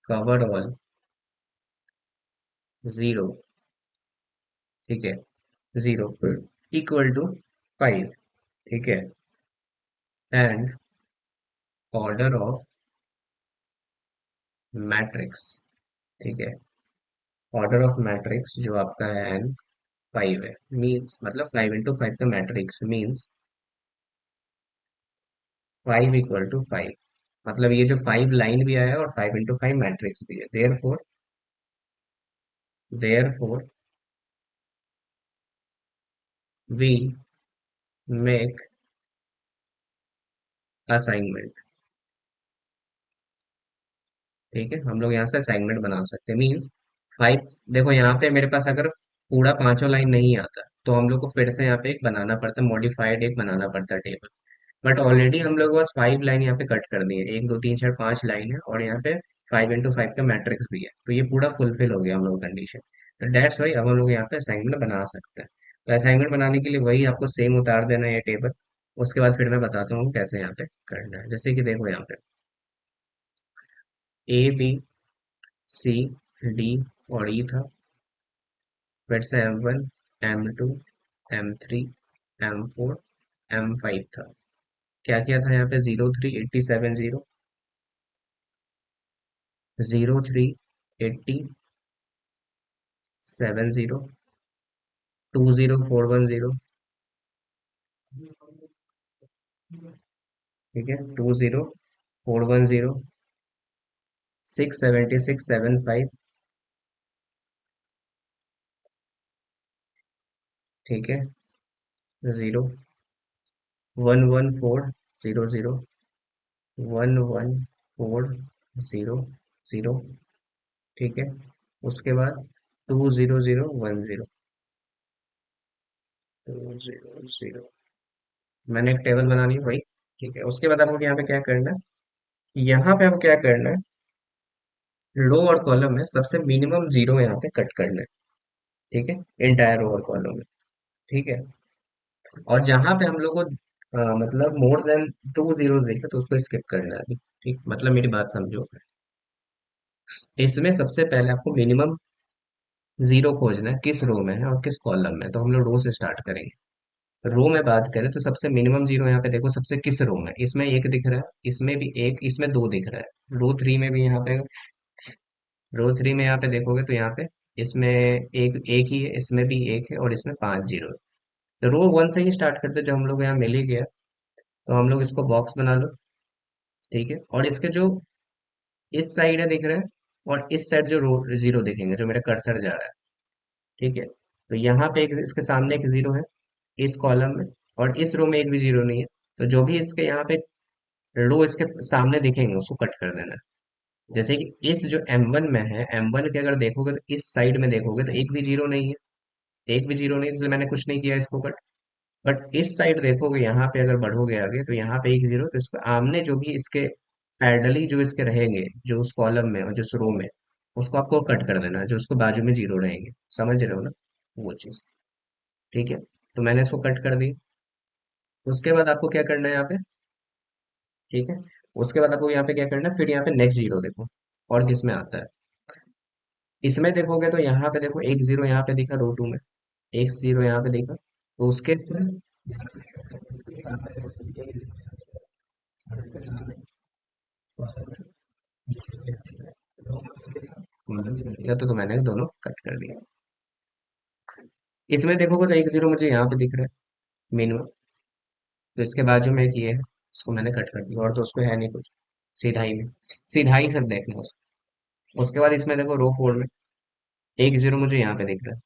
कवर ऑल जीरो, ठीक है, जीरो इक्वल टू फाइव, ठीक है, एंड ऑर्डर ऑफ मैट्रिक्स, ठीक है, ऑर्डर ऑफ मैट्रिक्स जो आपका है एन फाइव है, मीन्स मतलब 5x5 का मैट्रिक्स मीन्स 5 = 5, मतलब ये जो फाइव लाइन भी आया और 5x5 मैट्रिक्स भी है, therefore we make assignment. ठीक है, हम लोग यहाँ से असाइनमेंट बना सकते हैं, मीन्स फाइव। देखो यहाँ पे मेरे पास अगर पूरा पांचों लाइन नहीं आता तो हम लोग को फिर से यहाँ पे एक बनाना पड़ता है, मॉडिफाइड एक बनाना पड़ता है टेबल। बट ऑलरेडी हम लोग बस फाइव लाइन यहाँ पे कट कर दिए, एक दो तीन चार पांच लाइन है और यहाँ पे 5x5 का मैट्रिक्स भी है, तो ये पूरा फुलफिल हो गया हम लोग कंडीशन। तो डेट्स वाई अब हम लोग यहाँ पे असाइनमेंट बना सकते हैं। तो असाइनमेंट बनाने के लिए वही आपको सेम उतार देना है ये टेबल। उसके बाद फिर मैं बताता हूँ कैसे यहाँ पे करना है। जैसे कि देखो यहाँ पे A B C D और E था, फिर से M1 M2 M3 M4 M5 था। क्या क्या था यहाँ पे, 03 80 70, 03 80 70, 20410, ठीक है, 20410, 67675, ठीक है, 0 1140 0, 1140 0, ठीक है। उसके बाद 20010, 200, मैंने एक टेबल बनानी है भाई। ठीक है, उसके बाद आपको यहाँ पे क्या करना है, यहाँ पे आपको क्या करना है, रो और कॉलम में सबसे मिनिमम जीरो यहाँ पे कट करना है। ठीक है, इंटायर रो और कॉलम में। ठीक है, और जहां पे हम लोग को मतलब मोर देन टू जीरो देखे तो उसको स्किप करना है अभी। ठीक, मतलब मेरी बात समझो, इसमें सबसे पहले आपको मिनिमम जीरो खोजना है, किस रो में है और किस कॉलम में। तो हम लोग रो से स्टार्ट करेंगे। रो में बात करें तो सबसे मिनिमम जीरो यहाँ पे देखो, सबसे किस रो में, इसमें एक दिख रहा है, इसमें भी एक, इसमें दो दिख रहा है, रो थ्री में भी यहाँ पे, रो थ्री में यहाँ पे देखोगे तो यहाँ पे इसमें एक एक ही है, इसमें भी एक है और इसमें पांच जीरो है। तो रो वन से ही स्टार्ट करते हैं, जब हम लोग यहाँ मिल ही गया तो हम लोग इसको बॉक्स बना लो। ठीक है, और इसके जो इस साइड है दिख रहा है, और इस साइड जो रो जीरो दिखेंगे, जो मेरा कर्सर जा रहा है। ठीक है, तो यहाँ पे एक इसके सामने एक जीरो है इस कॉलम में, और इस रो में एक भी जीरो नहीं है। तो जो भी इसके यहाँ पे रो इसके सामने दिखेंगे उसको कट कर देना है। जैसे कि इस जो M1 में है, M1 के अगर देखोगे तो इस साइड में देखोगे तो एक भी जीरो नहीं है, एक भी जीरो नहीं, इसलिए मैंने कुछ नहीं किया इसको कट। बट इस साइड देखोगे, यहाँ पे अगर बढ़ोगे आगे तो यहाँ पे एक जीरो, तो इसको आमने जो भी इसके पैरेलली जो इसके रहेंगे, जो उस कॉलम में और जो उस रो में, उसको आपको कट कर देना है, जो उसको बाजू में जीरो रहेंगे। समझ रहे हो ना, वो चीज। ठीक है, तो मैंने इसको कट कर दी। उसके बाद आपको क्या करना है यहाँ पे, ठीक है, उसके बाद आपको यहाँ पे क्या करना है, फिर यहाँ पे नेक्स्ट जीरो देखो, और किस में आता है। इसमें देखोगे तो यहाँ पे देखो एक जीरो यहाँ पे दिखा, रो टू में एक जीरो यहाँ पे दिखा, तो उसके इसके सामने इसके सामने या तो मैंने दोनों कट कर दिया। इसमें देखोगे तो एक जीरो मुझे यहाँ पे दिख रहा है मिनिमम, तो इसके बाजू में एक ये है, इसको मैंने कट कर दिया, और तो उसको है नहीं कुछ, सीधा ही में, सीधा ही सब देखना उसको। उसके बाद इसमें देखो रो फोर में एक जीरो मुझे यहाँ पे दिख रहा है,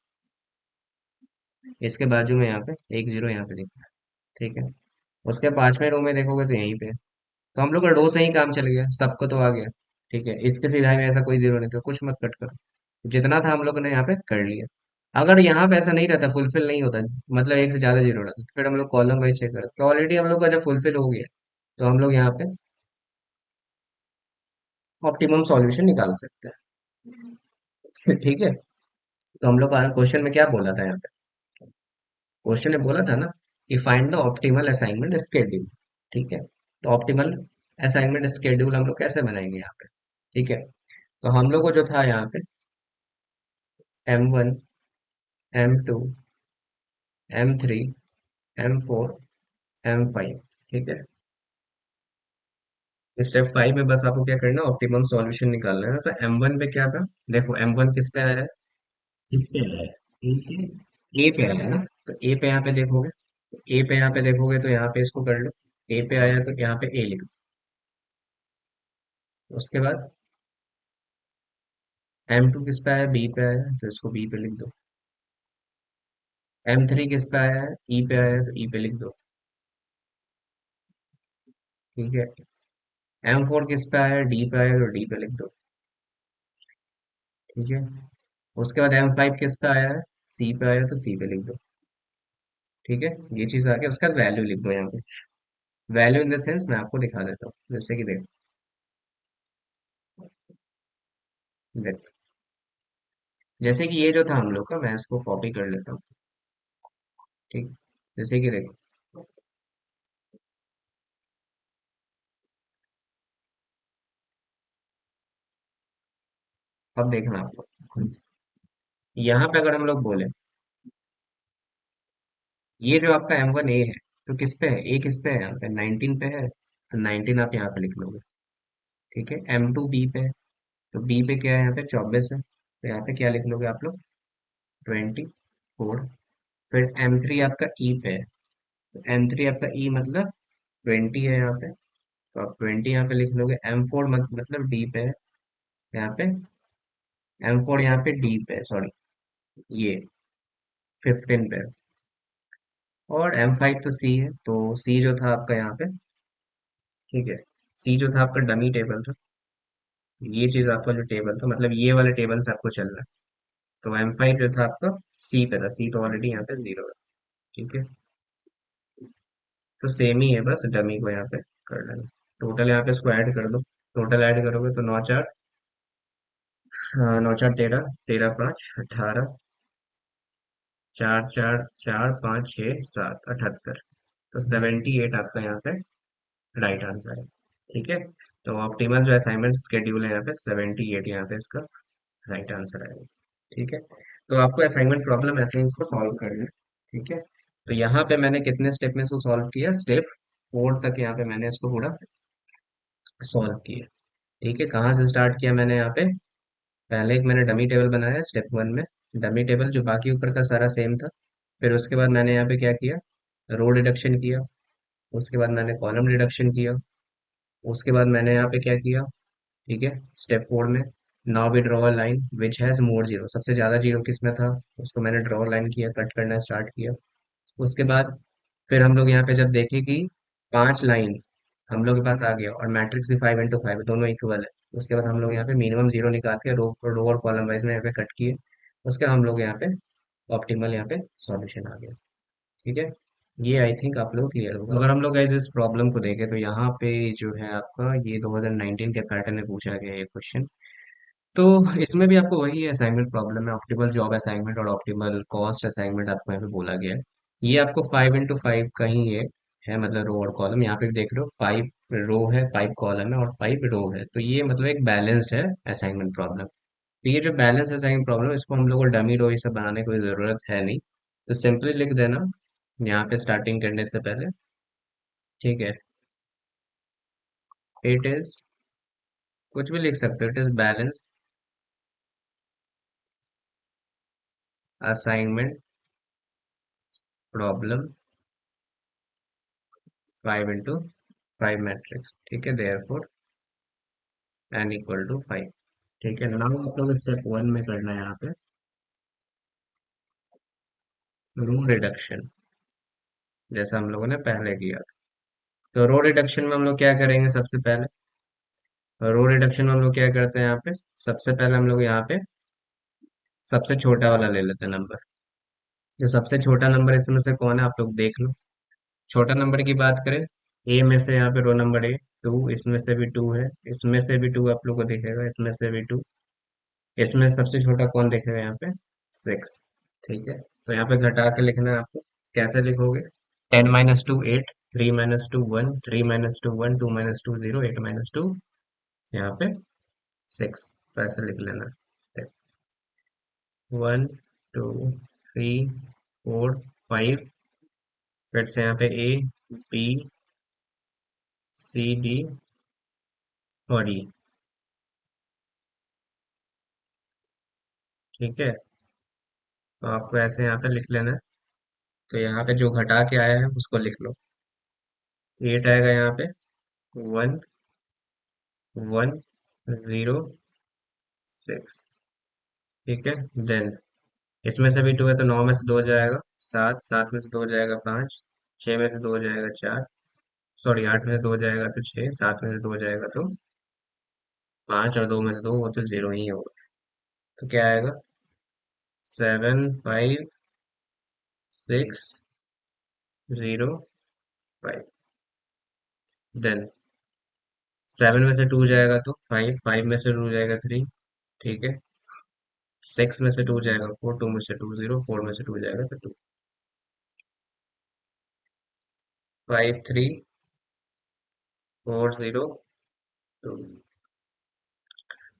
इसके बाजू में यहाँ पे एक जीरो यहाँ पे दिख रहा है। ठीक है, उसके पांचवें रो में देखोगे तो यहीं पे है। तो हम लोग का रो से ही काम चल गया, सबको तो आ गया। ठीक है, इसके सीधा में ऐसा कोई जीरो नहीं था, कुछ मत कट करो, जितना था हम लोग ने यहाँ पे कर लिया। अगर यहाँ पे ऐसा नहीं रहता, फुलफिल नहीं होता, मतलब एक से ज्यादा जीरो रहता, तो फिर हम लोग कॉलम वाइज चेक करते, तो ऑलरेडी हम लोग का जब फुलफिल हो गया, तो हम लोग यहाँ पे ऑप्टिमम सॉल्यूशन निकाल सकते हैं। ठीक है, तो हम लोग का क्वेश्चन में क्या बोला था यहाँ पे, क्वेश्चन ने बोला था ना कि find the optimal assignment schedule. ठीक है, तो ऑप्टिमल असाइनमेंट स्केड्यूल हम लोग कैसे बनाएंगे यहाँ पे। ठीक है, तो हम लोग को जो था यहाँ पे M1, M2, M3, M4, M5। ठीक है, स्टेप 5 में बस आपको क्या करना है, ऑप्टिमम सॉल्यूशन निकालना है। तो M1 पे क्या था, देखो M1 किस पे आया है, किस पे आया है, ए पे आया है ना, तो ए पे यहाँ पे देखोगे, ए पे यहाँ पे देखोगे तो यहाँ पे इसको कर लो, ए पे आया तो यहाँ पे ए लिख दो। उसके बाद M2 किस पे आया, बी पे आया है, तो इसको बी पे लिख दो। M3 किस पे आया है, ई पे आया है, तो ई पे लिख दो। ठीक है, M4 किस पे आया है, डी पे आया है, तो डी पे लिख दो। ठीक है, उसके बाद M5 किस पे आया है, सी पे आया है, तो सी पे लिख दो। ठीक है, ये चीज आ गया, उसका वैल्यू लिख दो यहाँ पे। वैल्यू इन द सेंस मैं आपको दिखा देता हूँ, जैसे कि देखो, देखो जैसे कि ये जो था हम लोग का, मैं इसको कॉपी कर लेता हूँ। ठीक, जैसे कि देखो, अब देखना आपको, यहाँ पे अगर हम लोग बोले, ये जो आपका M1 ए है, तो किस पे है, ए किस पे है, यहाँ पे 19 पे है, तो 19 आप यहाँ पे लिख लोगे। ठीक है, M2 बी पे है, तो बी पे क्या है, यहाँ पे 24 है, तो यहाँ पे क्या लिख लोगे आप लोग, 24। फिर M3 आपका ई पे है, तो M3 आपका ई मतलब 20 है यहाँ पे, तो आप 20 यहाँ पे लिख लोगे। M4 मतलब डी पे है यहाँ पे, M4 यहाँ पे डी पे है, सॉरी, ये 15 पे है। और M5 तो सी है, तो सी जो था आपका यहाँ पे, ठीक है, सी जो था आपका डमी टेबल था, ये चीज आपका जो टेबल था, मतलब ये वाले टेबल से आपको चलना है। तो M5 जो था आपका सी पे था, सी तो ऑलरेडी यहाँ पे जीरो है। ठीक है, तो सेम ही है, बस डमी को यहाँ पे कर लेना। टोटल यहाँ पे इसको ऐड कर दो, टोटल ऐड करोगे तो नौ चार, हाँ, नौ चार तेरह, तेरह पाँच 18, चार चार चार पाँच छः सात 78, तो 78 आपका यहाँ पे राइट आंसर है। ठीक है, तो ऑप्टिमल जो असाइनमेंट स्केड्यूल है यहाँ पे 78 यहाँ पे इसका राइट आंसर आएगा। ठीक है, तो आपको असाइनमेंट प्रॉब्लम ऐसे ही इसको सॉल्व करना है। ठीक है, तो यहाँ पे मैंने कितने स्टेप में इसको सॉल्व किया, स्टेप 4 तक यहाँ पे मैंने इसको पूरा सॉल्व किया। ठीक है, कहाँ से स्टार्ट किया मैंने यहाँ पे, पहले एक मैंने डमी टेबल बनाया स्टेप 1 में, डमी टेबल जो बाकी ऊपर का सारा सेम था। फिर उसके बाद मैंने यहाँ पे क्या किया, रो रिडक्शन किया। उसके बाद मैंने कॉलम रिडक्शन किया। उसके बाद मैंने यहाँ पे क्या किया, ठीक है, स्टेप 4 में, now we draw a line which has more zero, सबसे ज्यादा जीरो किसमें था, उसको मैंने ड्रॉ लाइन किया, कट करना स्टार्ट किया। उसके बाद फिर हम लोग यहाँ पे जब देखे कि 5 लाइन हम लोग के पास आ गया, और मैट्रिक्स भी 5 into 5 दोनों इक्वल है, उसके बाद हम लोग यहाँ पे मिनिमम जीरो निकाल के रो रो और कॉलम वाइज में यहाँ पे कट किए। उसके बाद हम लोग यहाँ पे ऑप्टिमल यहाँ पे सॉल्यूशन आ गया। ठीक है, ये आई थिंक आप लोग क्लियर होगा। अगर हम लोग गाइस इस प्रॉब्लम को देखें तो यहाँ पे जो है आपका ये 2019 के पैटर्न में पूछा गया है ये क्वेश्चन। तो इसमें भी आपको वही असाइनमेंट प्रॉब्लम है, ऑप्टिमल जॉब असाइनमेंट और ऑप्टिमल कॉस्ट असाइनमेंट आपको यहाँ पे बोला गया है। ये आपको 5x5 का ही ये है, मतलब रो और कॉलम। यहाँ पे देख रहे हो 5 रो है, 5 कॉलम है और 5 रो है, तो ये मतलब एक बैलेंस्ड है असाइनमेंट प्रॉब्लम। तो ये जो बैलेंस असाइनमेंट प्रॉब्लम है, इसको हम लोग को डमी रो ये सब बनाने की कोई जरूरत है नहीं, तो सिंपली लिख देना यहाँ पे स्टार्टिंग करने से पहले। ठीक है, इट इज, कुछ भी लिख सकते हो, it is balance assignment problem 5x5 matrix. ठीक है, देयरफॉर n इक्वल टू 5। ठीक है, नाउ आप लोग स्टेप वन में करना है यहाँ पे रो रिडक्शन, जैसा हम लोगों ने पहले किया। तो रो रिडक्शन में हम लोग क्या करेंगे, सबसे पहले रो रिडक्शन में हम लोग क्या करते हैं यहाँ पे, सबसे पहले हम लोग यहाँ पे सबसे छोटा वाला ले लेते हैं नंबर। जो सबसे छोटा नंबर इसमें से कौन है आप लोग देख लो। छोटा नंबर की बात करें, ए में से यहाँ पे रो नंबर ए 2, इसमें से भी 2 है, इसमें से भी 2 आप लोग को दिखेगा, इसमें से भी 2, इसमें सबसे छोटा कौन दिखेगा यहाँ पे, 6। ठीक है, तो यहाँ पे घटा के लिखना है आपको। कैसे लिखोगे, 10 - 2 8, 3 - 2 1, 3 - 2 1, 2 - 2 0, 8 - 2 यहाँ पे 6। तो ऐसे लिख लेना, 1 2 3 4 5। फिर से यहाँ पे A B C D और E। ठीक है, तो आपको ऐसे यहाँ पे लिख लेना है। तो यहाँ पे जो घटा के आया है उसको लिख लो। 8 आएगा यहाँ पे, 1 1 0 6। ठीक है, देन इसमें से भी 2 है तो 9 में से 2 जाएगा 7, 7 में से 2 जाएगा 5, 6 में से 2 जाएगा 4, सॉरी 8 में से 2 जाएगा तो 6, 7 में से 2 जाएगा तो 5 और 2 में से 2 वो तो 0 ही होगा। तो क्या आएगा, 7 5 6 0 5। देन 7 में से 2 जाएगा तो 5, 5 में से 2 जाएगा 3। ठीक है, 6 में से 2 जाएगा 4, 2 में से 2 0, 4 में से 2 जाएगा तो 2। 5 3 4 0 2।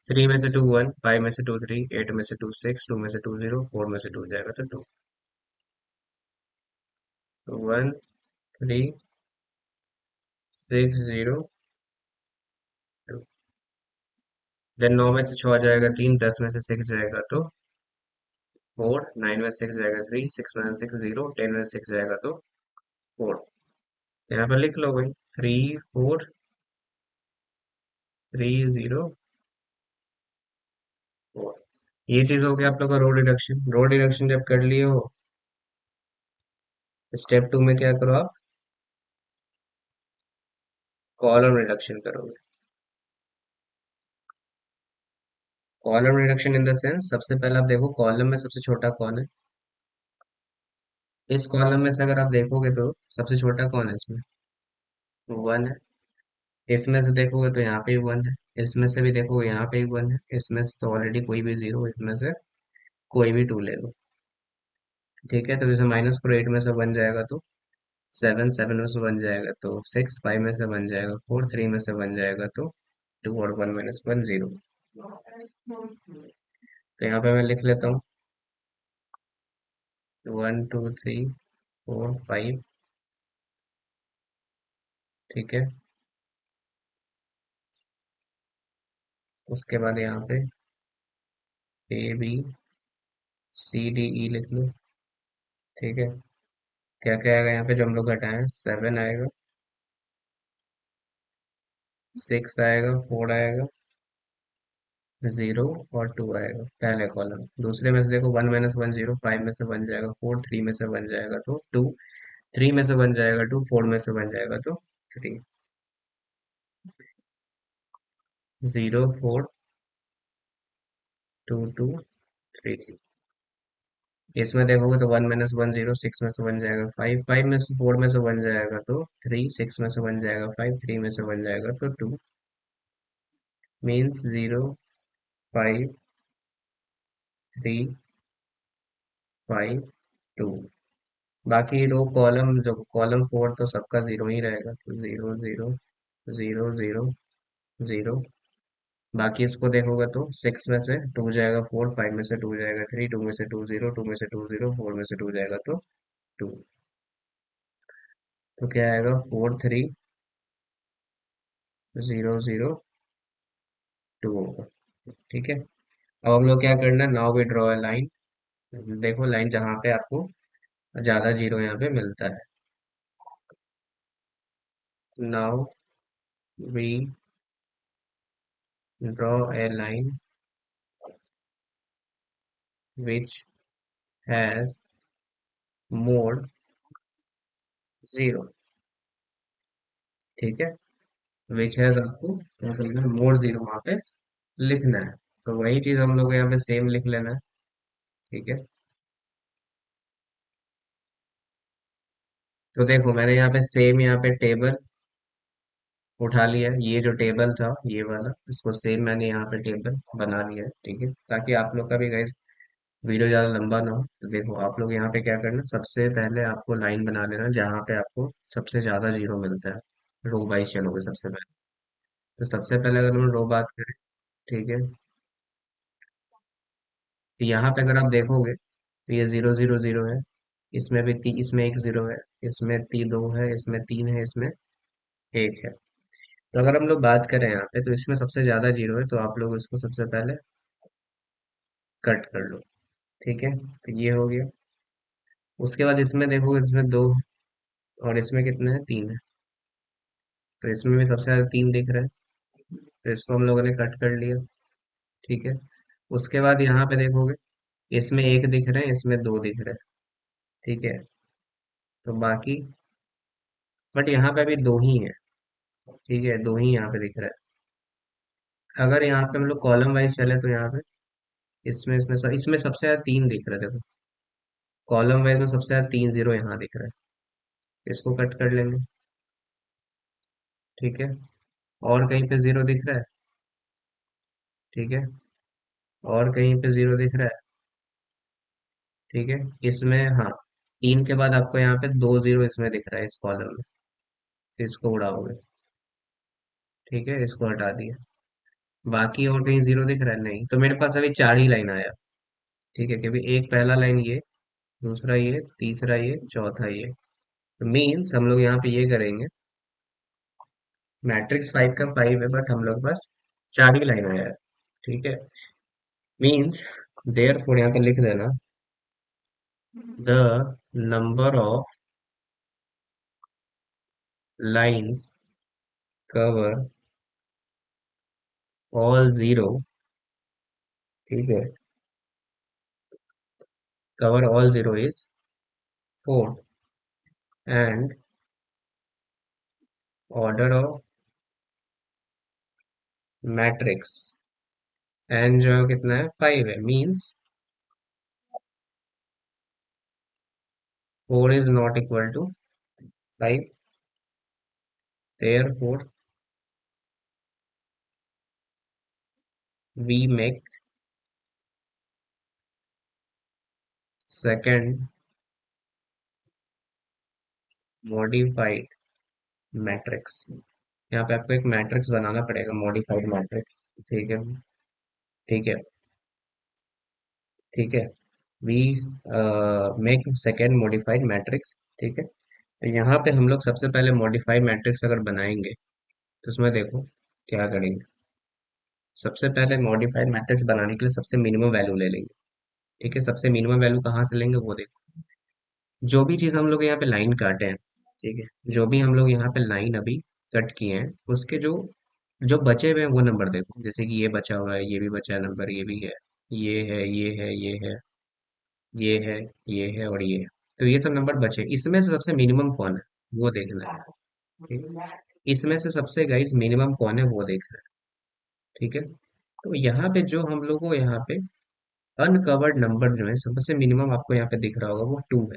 3 में से 2 1, 5 में से 2 3, 8 में से 2 6, 2 में से 2 0, 4 में से 2 जाएगा तो 2। 1 3 6 0 2। देन 9 में से 6 जाएगा 3, 10 में से 6 जाएगा तो 4, 9 में से 6 जाएगा 3, 6 में से 6 0, 10 में से 6 जाएगा तो 4। यहाँ पर लिख लो भाई, 3 4 3 0 4। ये चीज हो गया आप लोग का रो डिडक्शन। रो डिडक्शन जब कर लिए हो, स्टेप टू में क्या करो आप, कॉलम रिडक्शन करोगे। Column reduction in the sense, सबसे पहले आप देखो कॉलम में सबसे छोटा कौन है। इस कॉलम में से अगर आप देखोगे तो सबसे छोटा कौन है इसमें, 1 है। इसमें से देखोगे तो यहाँ पे ही 1 है, इसमें से भी देखोगे यहाँ पे ही 1 है, इसमें से तो ऑलरेडी कोई भी 0, इसमें से कोई भी 2 ले लो। ठीक है, तो जैसे -4 8 में से 1 जाएगा तो 7, 7 में से 1 जाएगा तो 6, 5 में से 1 जाएगा 4, 3 में से 1 जाएगा तो 2 और 1 - 1 0। तो यहाँ पे मैं लिख लेता हूँ 1 2 3 4 5। ठीक है, उसके बाद यहाँ पे A B C D E लिख लो। ठीक है, क्या क्या आएगा यहाँ पे जो हम लोग घटाए, 7 आएगा, 6 आएगा, 4 आएगा, 0 और 2 आएगा पहले कॉलम। दूसरे में से देखो 1 - 1 0, 5 में से 1 जाएगा 4, 3 में से 1 जाएगा तो 2, 3 में से 1 जाएगा 2, 4 में से 1 जाएगा तो 3। 04 2 2 3 3। इसमें देखोगे तो 1 - 1 0, 6 में से 1 जाएगा 5, 5 में से 4 में से 1 जाएगा तो 3, 6 में से 1 जाएगा 5, 3 में से 1 जाएगा तो 2, मीन्स 0 5 3 5 2। बाकी रो कॉलम, जो कॉलम 4 तो सबका जीरो ही रहेगा, तो 0 0 0 0 0। बाकी इसको देखोगे तो 6 में से 2 जाएगा 4, 5 में से 2 जाएगा 3, 2 में से 2 0, 2 में से 2 0, 4 में से 2 जाएगा तो 2। तो क्या आएगा 4 3 0 0 2 होगा। ठीक है। अब हम लोग क्या करना है, now we draw a line. देखो लाइन जहाँ पे आपको ज्यादा जीरो यहाँ पे मिलता है। Now we draw a line which has mode zero. ठीक है। विच हैज आपको क्या करना है, मोड जीरो वहां पे लिखना है। तो वही चीज हम लोग यहाँ पे सेम लिख लेना है। ठीक है। तो देखो मैंने यहाँ पे सेम, यहाँ पे टेबल उठा लिया है। ये जो टेबल था ये वाला, इसको सेम मैंने यहाँ पे टेबल बना लिया है। ठीक है, ताकि आप लोग का भी गाइस वीडियो ज़्यादा लंबा ना हो। तो देखो आप लोग यहाँ पे क्या करना, सबसे पहले आपको लाइन बना लेना जहाँ पे आपको सबसे ज़्यादा जीरो मिलता है। रो वाइज चलोगे सबसे पहले। तो सबसे पहले अगर हम रो बात करें, ठीक है, तो यहाँ पे अगर आप देखोगे तो ये 0 0 0 है। इसमें भी इसमें एक जीरो है, इसमें दो है, इसमें तीन है, इसमें एक है। तो अगर हम लोग बात करें यहाँ पे, तो इसमें सबसे ज्यादा जीरो है, तो आप लोग इसको सबसे पहले कट कर लो। ठीक है, तो ये हो गया। उसके बाद इसमें देखोगे, इसमें दो और इसमें कितने हैं, तीन है। तो इसमें भी सबसे ज्यादा तीन दिख रहा है, तो इसको हम लोगों ने कट कर लिया। ठीक है। उसके बाद यहाँ पे देखोगे, इसमें एक दिख रहा है, इसमें दो दिख रहा है। ठीक है। तो बाकी, बट यहाँ पे अभी दो ही है। ठीक है, दो ही यहाँ पे दिख रहा है। अगर यहाँ पे हम लोग कॉलम वाइज चले तो यहाँ पे इसमें सबसे ज्यादा तीन दिख रहा है। देखो कॉलम वाइज में सबसे ज्यादा तीन जीरो यहाँ दिख रहा है, इसको कट कर लेंगे। ठीक है। और कहीं पे जीरो दिख रहा है। ठीक है। और कहीं पे जीरो दिख रहा है। ठीक है। इसमें हाँ, तीन के बाद आपको यहाँ पे दो जीरो इसमें दिख रहा है इस कॉलम में, तो इसको उड़ाओगे। ठीक है, इसको हटा दिया। बाकी और कहीं जीरो दिख रहा है, नहीं। तो मेरे पास अभी चार ही लाइन आया। ठीक है, क्योंकि एक पहला लाइन ये, दूसरा ये, तीसरा ये, चौथा ये। तो मीन्स हम लोग यहाँ पे ये करेंगे, मैट्रिक्स 5 का 5 है, बट हम लोग बस चार ही लाइन आया है। ठीक है। मीन्स देयर फोर यहाँ पे लिख देना, the number of lines cover all zero. ठीक है, cover all zero is 4, and order of matrix n जो है कितना है, 5 है। Means 4 is not equal to 5, therefore we make second modified matrix। यहाँ पे आपको एक मैट्रिक्स बनाना पड़ेगा, मॉडिफाइड मैट्रिक्स। ठीक है। ठीक है। ठीक है। We make second modified matrix. ठीक है। तो यहाँ पे हम लोग सबसे पहले मॉडिफाइड मैट्रिक्स अगर बनाएंगे, तो उसमें देखो क्या करेंगे। सबसे पहले मॉडिफाइड मैट्रिक्स बनाने के लिए सबसे मिनिमम वैल्यू ले लेंगे। ठीक है, सबसे मिनिमम वैल्यू कहाँ से लेंगे वो देखो। जो भी चीज़ हम लोग यहाँ पे लाइन काटे हैं, ठीक है, जो भी हम लोग यहाँ पे लाइन अभी कट किए हैं, उसके जो जो बचे हुए हैं वो नंबर देखो। जैसे कि ये बचा हुआ है, ये भी बचा है नंबर, ये भी है, ये है, ये है, ये है, ये है, ये है और ये है। तो ये सब नंबर बचे, इसमें से सबसे मिनिमम कौन है वो देखना है। ठीक है? इसमें से सबसे गाइस मिनिमम कौन है वो देखना है। ठीक है। तो यहाँ पे जो हम लोग को यहाँ पे अनकवर्ड नंबर जो है सबसे मिनिमम आपको यहाँ पे दिख रहा होगा वो टू है।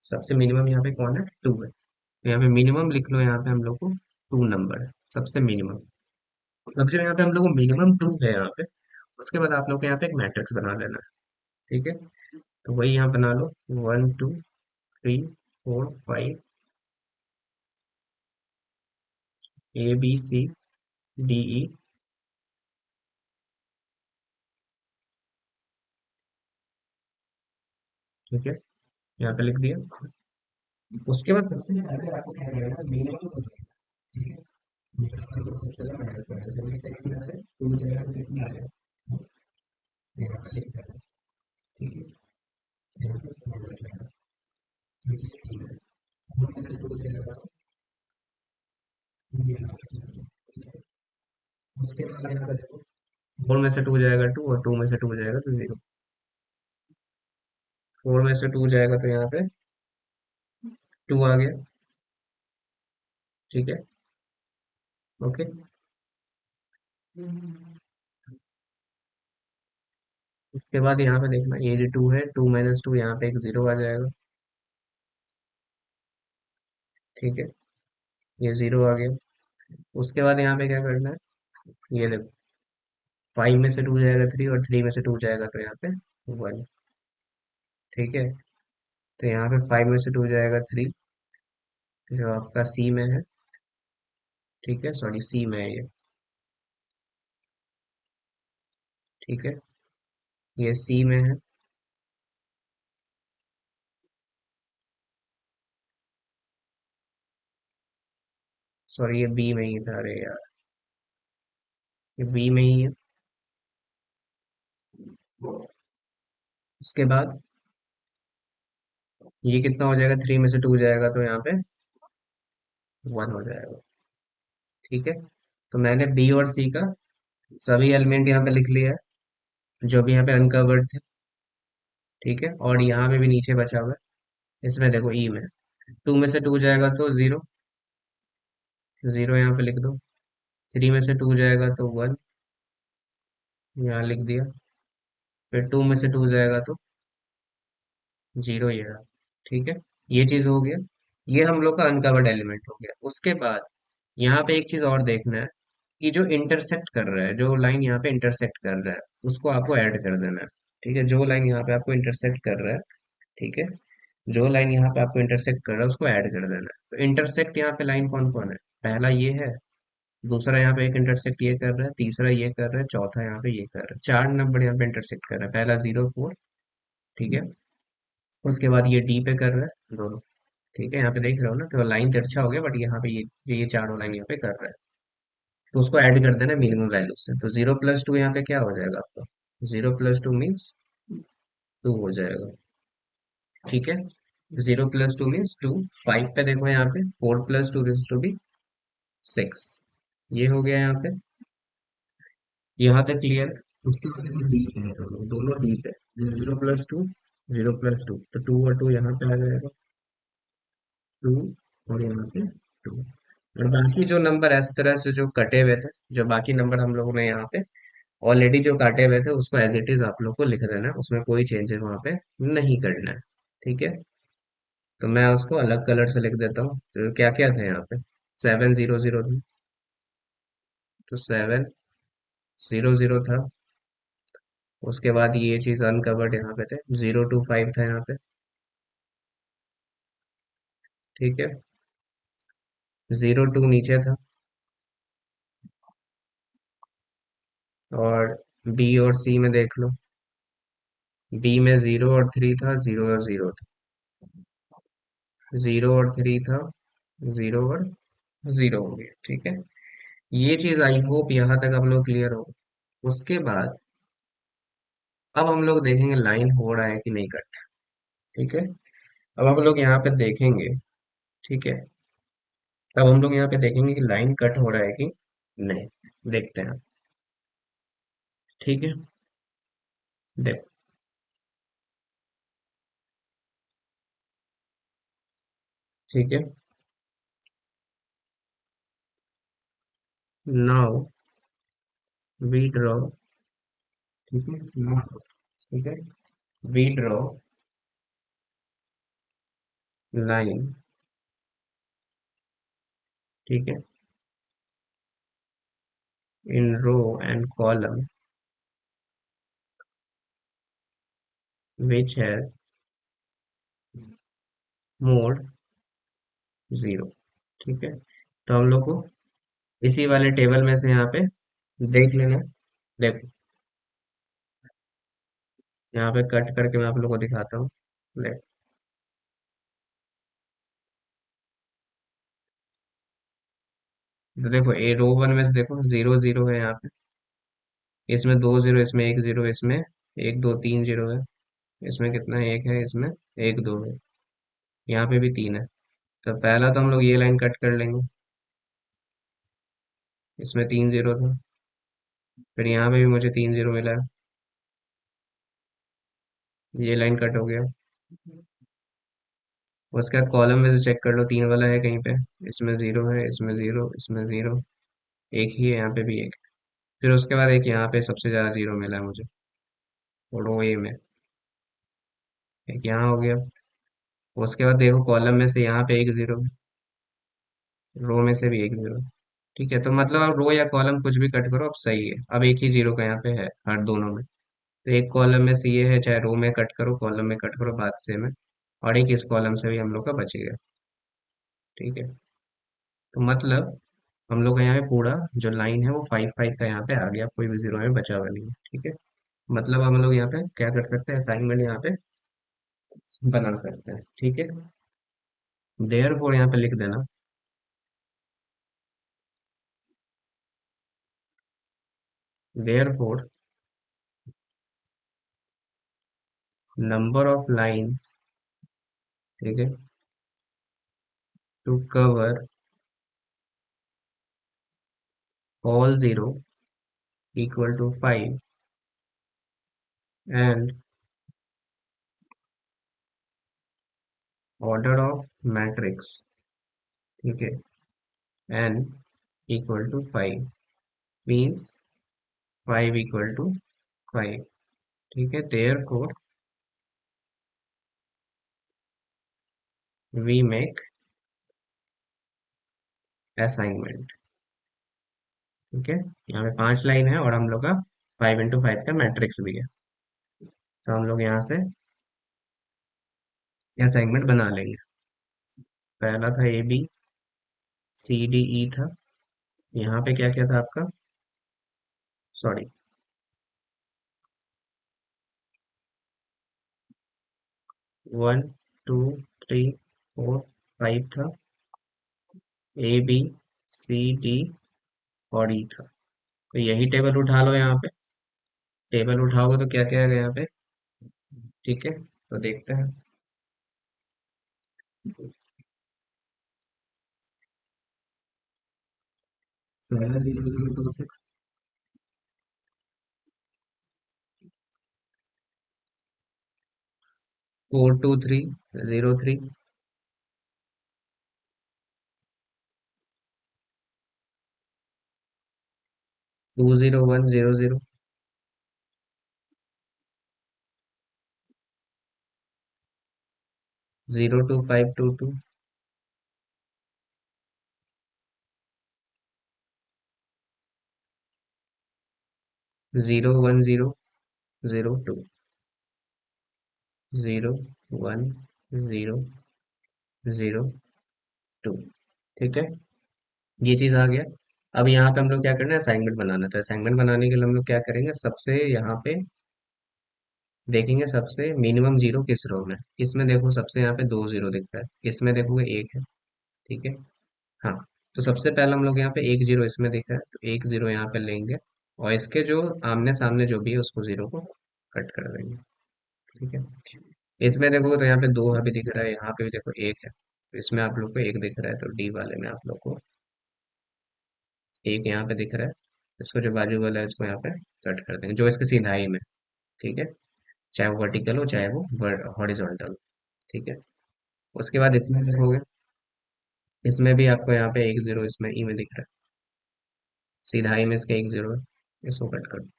सबसे मिनिमम यहाँ पे कौन है? टू है। तो यहाँ पे मिनिमम लिख लो, यहाँ पे हम लोग को टू नंबर है सबसे मिनिमम। अब जो यहाँ पे हम लोग को मिनिमम टू है यहाँ पे, उसके बाद आप लोग को यहाँ पे एक मैट्रिक्स बना लेना है। ठीक है। तो वही यहाँ बना लो, one two three four five, A B C D E. ठीक है, यहाँ पे लिख दिया। उसके बाद सबसे पहले आपको क्या करना है, मिनिमम को देखना है। ठीक है, मिनिमम को सबसे पहले माइनस करना है, जैसे सिक्स में से टू जाएगा तो कितना आएगा, यहाँ पे लिख देना। ठीक है, यहाँ पे फोर लिख लेना। ठीक है, फोर में से टू जाएगा तो ये यहाँ पे लिख देना। ठीक है, उसके बाद यहाँ पे देखो, फोर में से टू जाएगा टू, और टू में से टू जाएगा तो जीरो। फोर में से टू जाएगा तो यहाँ पे टू आ गया। ठीक है, ओके। उसके बाद यहाँ पे देखना, ये जो टू है, टू माइनस टू, यहाँ पे एक जीरो आ जाएगा। ठीक है, ये जीरो आ गया। उसके बाद यहाँ पे क्या करना है, ये देखो, फाइव में से टू जाएगा थ्री, और थ्री में से टू जाएगा तो यहाँ पे वन। ठीक है, तो यहाँ पे फाइव में से टू जाएगा थ्री, जो आपका सी में है। ठीक है, सॉरी सी में है ये। ठीक है, ये सी में है। सॉरी, ये बी में ही था, अरे यार, ये बी में ही है। उसके बाद ये कितना हो जाएगा, थ्री में से टू जाएगा तो यहाँ पे वन हो जाएगा। ठीक है, तो मैंने बी और सी का सभी एलिमेंट यहाँ पे लिख लिया है, जो भी यहाँ पे अनकवर्ड थे। ठीक है, और यहाँ पे भी नीचे बचा हुआ है, इसमें देखो ई में टू में से टू जाएगा तो जीरो, जीरो यहाँ पे लिख दो। थ्री में से टू जाएगा तो वन, यहाँ लिख दिया। फिर टू में से टू जाएगा तो जीरो, ये रहा। ठीक है, ये चीज हो गया। ये हम लोग का अनकवर्ड एलिमेंट हो गया। उसके बाद यहाँ पे एक चीज और देखना है, कि जो इंटरसेक्ट कर रहा है, जो लाइन यहाँ पे इंटरसेक्ट कर रहा है, उसको आपको ऐड कर देना है। ठीक है, जो लाइन यहाँ पे आपको इंटरसेक्ट कर रहा है, ठीक है, जो लाइन यहाँ पे आपको इंटरसेक्ट कर रहा है उसको ऐड कर देना है। तो इंटरसेक्ट यहाँ पे लाइन कौन कौन है, पहला ये है, दूसरा यहाँ पे एक इंटरसेक्ट ये कर रहा है, तीसरा ये कर रहा है, चौथा यहाँ पे ये कर रहा है। चार नंबर यहाँ पे इंटरसेक्ट कर रहा है, पहला जीरो फोर। ठीक है, उसके बाद ये डी पे कर रहा है दोनों। ठीक है, यहाँ पे देख रहे हो ना, तो लाइन तिरछा हो गया, बट यहाँ पे ये चारों लाइन यहाँ पे कर रहा है। तो उसको ऐड कर देना मिनिमम वैल्यू से। तो जीरो प्लस टू यहाँ पे क्या हो जाएगा आपका, zero plus two means two हो जाएगा। ठीक है, zero plus two means two. Five पे देखो, यहाँ पे four plus two to be six, ये हो गया यहाँ पे। यहाँ तक क्लियर है। उसके बाद देखो डी पे है, दोनों दोनों डी पे, zero plus to, zero plus to, तो टू और टू यहाँ पे आ जाएगा, टू, और यहाँ पे टू। और बाकी जो नंबर इस तरह से जो कटे हुए थे, जो बाकी नंबर हम लोगों ने यहाँ पे ऑलरेडी जो काटे हुए थे, उसको एज इट इज आप लोग को लिख देना है, उसमें कोई चेंजेस वहां पे नहीं करना है। ठीक है, तो मैं उसको अलग कलर से लिख देता हूँ। तो क्या क्या था यहाँ पे, सेवन जीरो जीरो था, तो सेवन जीरो जीरो था। उसके बाद ये चीज अनकवर्ड यहाँ पे थे, जीरो टू फाइव था यहाँ पे। ठीक है, जीरो टू नीचे था, और बी और सी में देख लो, बी में जीरो और थ्री था, जीरो और जीरो था, जीरो और थ्री था, जीरो और जीरो हो गया। ठीक है, ये चीज आई होप यहाँ तक आप लोग क्लियर हो। उसके बाद अब हम लोग देखेंगे लाइन हो रहा है कि नहीं कट। ठीक है, अब हम लोग यहाँ पे देखेंगे। ठीक है, अब हम लोग यहाँ पे देखेंगे कि लाइन कट हो रहा है कि नहीं, देखते हैं। ठीक है, देखो, ठीक है, नाउ वी ड्रॉ, ठीक है, ठीक है, वी ड्रॉ लाइन, ठीक है, in row and column which has mode zero, ठीक है। तो हम लोग को इसी वाले टेबल में से यहाँ पे देख लेना। देखो, यहाँ पे कट करके मैं आप लोग को दिखाता हूँ। ले, तो देखो ए रो वन में से देखो जीरो जीरो है यहाँ पे, इसमें दो जीरो, इसमें एक जीरो, इसमें एक दो तीन जीरो है, इसमें कितना है, एक है, इसमें एक दो है, यहाँ पे भी तीन है। तो पहला तो हम लोग ये लाइन कट कर लेंगे, इसमें तीन जीरो था, फिर यहाँ पे भी मुझे तीन जीरो मिला है, ये लाइन कट हो गया। उसके बाद कॉलम में से चेक कर लो, तीन वाला है कहीं पे, इसमें जीरो है, इसमें जीरो, इसमें जीरो, एक ही है, यहाँ पे भी एक। फिर उसके बाद एक यहाँ पे सबसे ज्यादा जीरो मिला है मुझे, रो ए में, एक यहाँ हो गया। उसके बाद देखो कॉलम में से यहाँ पे एक जीरो, रो में से भी एक जीरो, ठीक है। तो मतलब अब रो या कॉलम कुछ भी कट करो, अब सही है, अब एक ही जीरो का यहाँ पे है हर दोनों में। तो एक कॉलम में से ये है, चाहे रो में कट करो, कॉलम में कट करो, बात सेम है। और एक इस कॉलम से भी हम लोग का बच गया, ठीक है। तो मतलब हम लोग का यहाँ पे पूरा जो लाइन है वो फाइव फाइव का यहाँ पे आ गया, कोई भी जीरो में बचा हुआ नहीं है, ठीक है। मतलब हम लोग यहाँ पे क्या कर सकते हैं, असाइनमेंट यहाँ पे बना सकते हैं, ठीक है। देयर फोर यहाँ पे लिख देना, therefore number of lines, ठीक है, to cover all zero equal to five and order of matrix, ठीक है, N equal to five, means five equal to five, ठीक है। Therefore we make assignment, ठीक है। यहाँ पे पांच लाइन है और हम लोग का फाइव इंटू फाइव का मैट्रिक्स भी है, तो हम लोग यहाँ से असाइनमेंट बना लेंगे। पहला था ए बी सी डी ई था, यहाँ पे क्या क्या था आपका, sorry, one two three four five था, ए बी सी डी और ई था। तो यही टेबल उठा लो, यहाँ पे टेबल उठाओगे तो क्या क्या है यहाँ पे, ठीक है। तो देखते हैं, 42303, 20100, 02522, 01002, 01002, ठीक है। ये चीज आ गया। अब यहाँ पे हम लोग क्या करना है, असाइनमेंट बनाना है। तो असाइनमेंट बनाने के लिए हम लोग क्या करेंगे, सबसे यहाँ पे देखेंगे सबसे मिनिमम जीरो किस रो में, इसमें देखो सबसे यहाँ पे दो जीरो दिख रहा है, इसमें देखोगे एक है, ठीक है। हाँ, तो सबसे पहले हम लोग यहाँ पे एक जीरो इसमें दिख रहा है, तो एक जीरो यहाँ पे लेंगे, और इसके जो आमने सामने जो भी है उसको जीरो को कट कर देंगे, ठीक है। इसमें देखो तो यहाँ पे दो अभी दिख रहा है, यहाँ पे भी देखो एक है, तो इसमें आप लोग को एक दिख रहा है, तो डी वाले में आप लोग को एक यहाँ पे दिख रहा है। इसको जो बाजू वाला है इसको यहाँ पे कट कर देंगे, जो इसकी सिधाई में, ठीक है, चाहे वो वर्टिकल हो चाहे वो हॉरिजॉन्टल, ठीक है। उसके बाद इसमें देखोगे, इसमें भी आपको यहाँ पे एक जीरो इसमें ई में दिख रहा है, सिधाई में इसके एक जीरो है, इसको कट कर दो।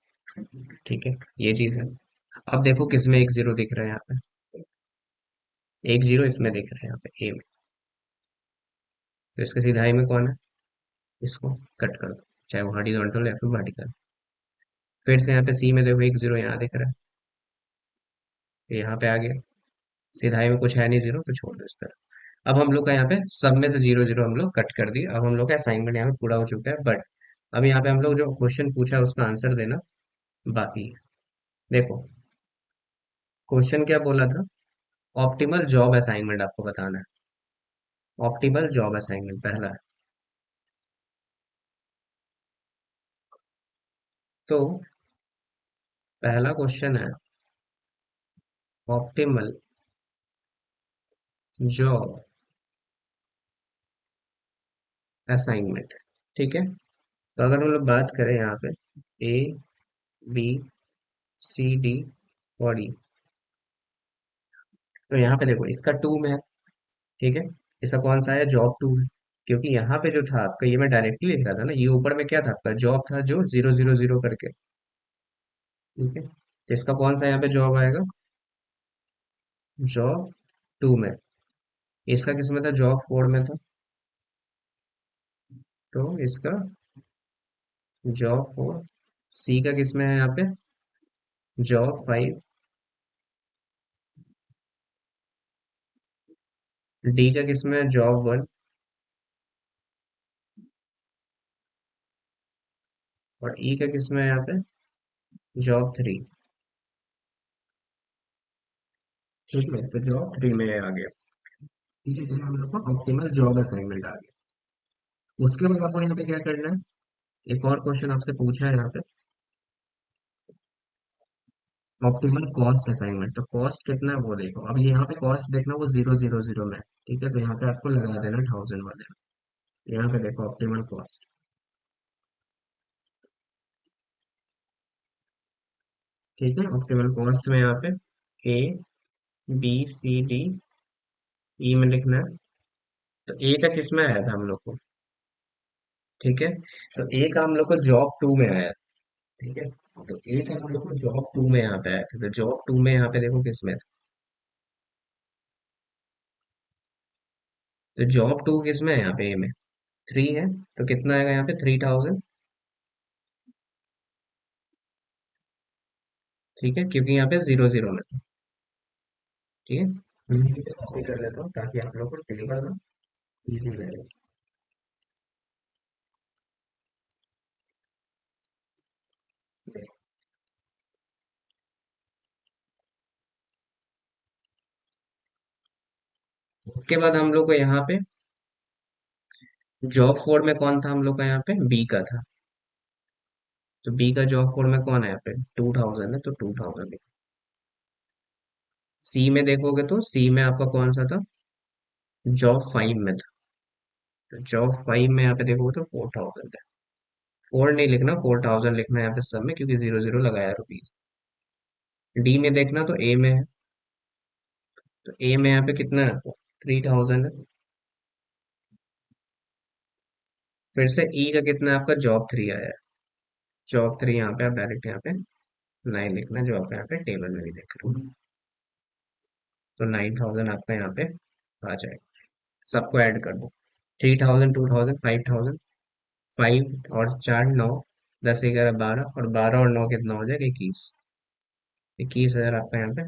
ठीक है, ये चीज है। अब देखो किसमें एक जीरो दिख रहा है यहाँ पे, एक जीरो इसमें दिख रहा है यहाँ पे ए में। तो इसके सीधाई में कौन है, इसको कट कर दो, चाहे वो हॉरिजॉन्टल या फिर वर्टिकल। फिर से यहाँ पे सी में देखो एक जीरो यहाँ दिख रहा है, तो यहाँ पे आ गया। सीधाई में कुछ है नहीं जीरो, तो छोड़ दो इस तरह। अब हम लोग का यहाँ पे सब में से जीरो जीरो हम लोग कट कर दिए। अब हम लोग का असाइनमेंट यहाँ पे पूरा हो चुका है, बट अब यहाँ पे हम लोग जो क्वेश्चन पूछा है उसका आंसर देना बाकी है। देखो क्वेश्चन क्या बोला था, ऑप्टिमल जॉब असाइनमेंट आपको बताना है। ऑप्टिमल जॉब असाइनमेंट पहला है। तो पहला क्वेश्चन है ऑप्टिमल जॉब असाइनमेंट। ठीक है, तो अगर हम लोग बात करें यहाँ पे ए बी सी डी और ई, तो यहाँ पे देखो इसका टू में है। ठीक है, इसका कौन सा है, जॉब टू है। क्योंकि यहाँ पे जो था आपका, ये मैं डायरेक्टली लिख रहा था ना, ये ऊपर में क्या था आपका, जॉब था जो जीरो जीरो जीरो करके। ठीक है, तो इसका कौन सा यहाँ पे जॉब आएगा, जॉब टू में। इसका किस में था, जॉब फोर में था, तो इसका जॉब फोर। सी का किस में है यहाँ पे, जॉब फाइव। डी का किस में है, जॉब वन। और ई का किस में है यहाँ पे, जॉब थ्री। ठीक है, तो जॉब थ्री में आ गया। ठीक है, चलो हम लोग को ऑप्टिमल जॉब असाइनमेंट आ गया। उसके बाद आपको यहाँ पे क्या करना है, एक और क्वेश्चन आपसे पूछा है यहाँ पे, ऑप्टिमल कॉस्ट असाइनमेंट। तो कॉस्ट कितना है वो देखो, अब यहाँ पे कॉस्ट देखना वो जीरो जीरो जीरो में है। ठीक है, तो यहाँ पे आपको लगा देना थाउजेंड वाले में। यहाँ पे देखो ऑप्टिमल कॉस्ट। ठीक है, ऑप्टिमल कॉस्ट में यहाँ पे ए बी सी डी ई में लिखना है। तो ए का किस में आया था हम लोग को, ठीक है, तो ए का हम लोग को जॉब टू में आया। ठीक है, तो ए का हम लोग को जॉब टू में यहाँ पे आया था। तो जॉब टू में यहाँ पे देखो किस में था? तो जॉब टू किस में है यहाँ पे, ए में थ्री है। तो कितना आएगा यहाँ पे, 3000। ठीक है, क्योंकि यहाँ पे जीरो जीरो में था। ठीक है, मैं इसे कॉपी कर लेता हूँ ताकि आप लोग को टेबल ना इजी रहे। उसके बाद हम लोग को यहाँ पे जॉब फोर में कौन था, हम लोग का यहाँ पे बी का था। तो बी का जॉब फोर में कौन है यहाँ पे, 2000 है, तो 2000। सी में देखोगे तो सी में आपका कौन सा था, जॉब फाइव में था। तो जॉब फाइव में यहाँ पे देखोगे तो 4000 है। फोर नहीं लिखना, 4000 लिखना है यहाँ पे सब में, क्योंकि जीरो जीरो लगाया रुपीज। डी में देखना तो ए में है। तो ए में यहाँ पे कितना है, 3000 है। फिर से ई का कितना है आपका, जॉब थ्री आया है। जॉब थ्री यहाँ पे आप डायरेक्ट यहाँ पे 9 लिखना, जो आपका यहाँ पे टेबल में भी देख रहे हो। तो 9000 आपका यहाँ पे आ जाएगा। सबको ऐड कर दो, 3000 2000 5000, फाइव और चार नौ, 10 11 12, और 12 और नौ कितना हो जाएगा, 21। 21,000 आपका यहाँ पे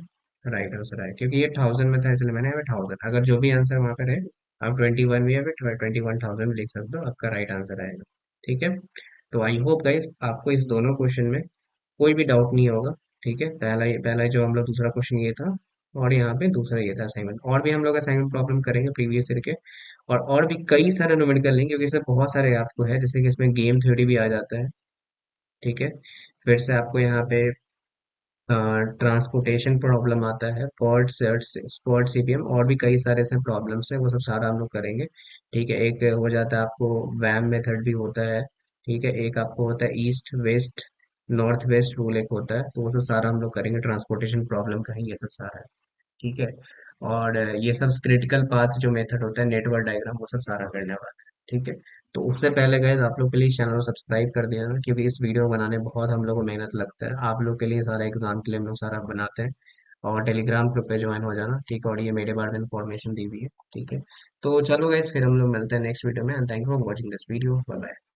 राइट आंसर आया। क्योंकि ये थाउजेंड में था इसलिए मैंने यहाँ पे थाउजेंड, अगर जो भी आंसर वहाँ पे रहे, आप 21 भी या फिर 21,000 लिख सकते हो, आपका राइट आंसर आएगा। ठीक है, तो आई होप गाइस आपको इस दोनों क्वेश्चन में कोई भी डाउट नहीं होगा। ठीक है, पहला जो हम लोग दूसरा क्वेश्चन ये था, और यहाँ पे दूसरा ये था असाइनमेंट। और भी हम लोग असाइनमेंट प्रॉब्लम करेंगे प्रीवियस ईयर के, और भी कई सारे न्यूमेरिकल लेंगे, क्योंकि इसमें बहुत सारे आपको है, जैसे कि इसमें गेम थ्योरी भी आ जाता है। ठीक है, फिर से आपको यहाँ पे ट्रांसपोर्टेशन प्रॉब्लम आता है, पर्ट सर्ट स्पॉट सीपीएम, और भी कई सारे ऐसे प्रॉब्लम्स हैं, वो सब सारा हम लोग करेंगे। ठीक है, एक हो जाता है आपको वैम मेथड भी होता है। ठीक है, एक आपको होता है east west north west rule एक होता है, तो वो सब सारा हम लोग करेंगे, ट्रांसपोर्टेशन प्रॉब्लम का ही ये सब सारा है। ठीक है, और ये सब क्रिटिकल पाथ जो मेथड होता है, नेटवर्क डायग्राम, वो सब सारा करने वाला है। ठीक है, तो उससे पहले गाइज आप लोग प्लीज चैनल को सब्सक्राइब कर दिया ना, क्योंकि इस वीडियो बनाने बहुत हम लोग को मेहनत लगता है। आप लोग के लिए सारा एग्जाम के लिए हम लोग सारा बनाते हैं। और टेलीग्राम ग्रुप पे ज्वाइन हो जाना, ठीक है। और ये मेरे बारे में इन्फॉर्मेशन दी हुई है, ठीक है। तो चलो गाइज, फिर हम लोग मिलते हैं नेक्स्ट वीडियो में। And thank you for watching this video. Bye bye.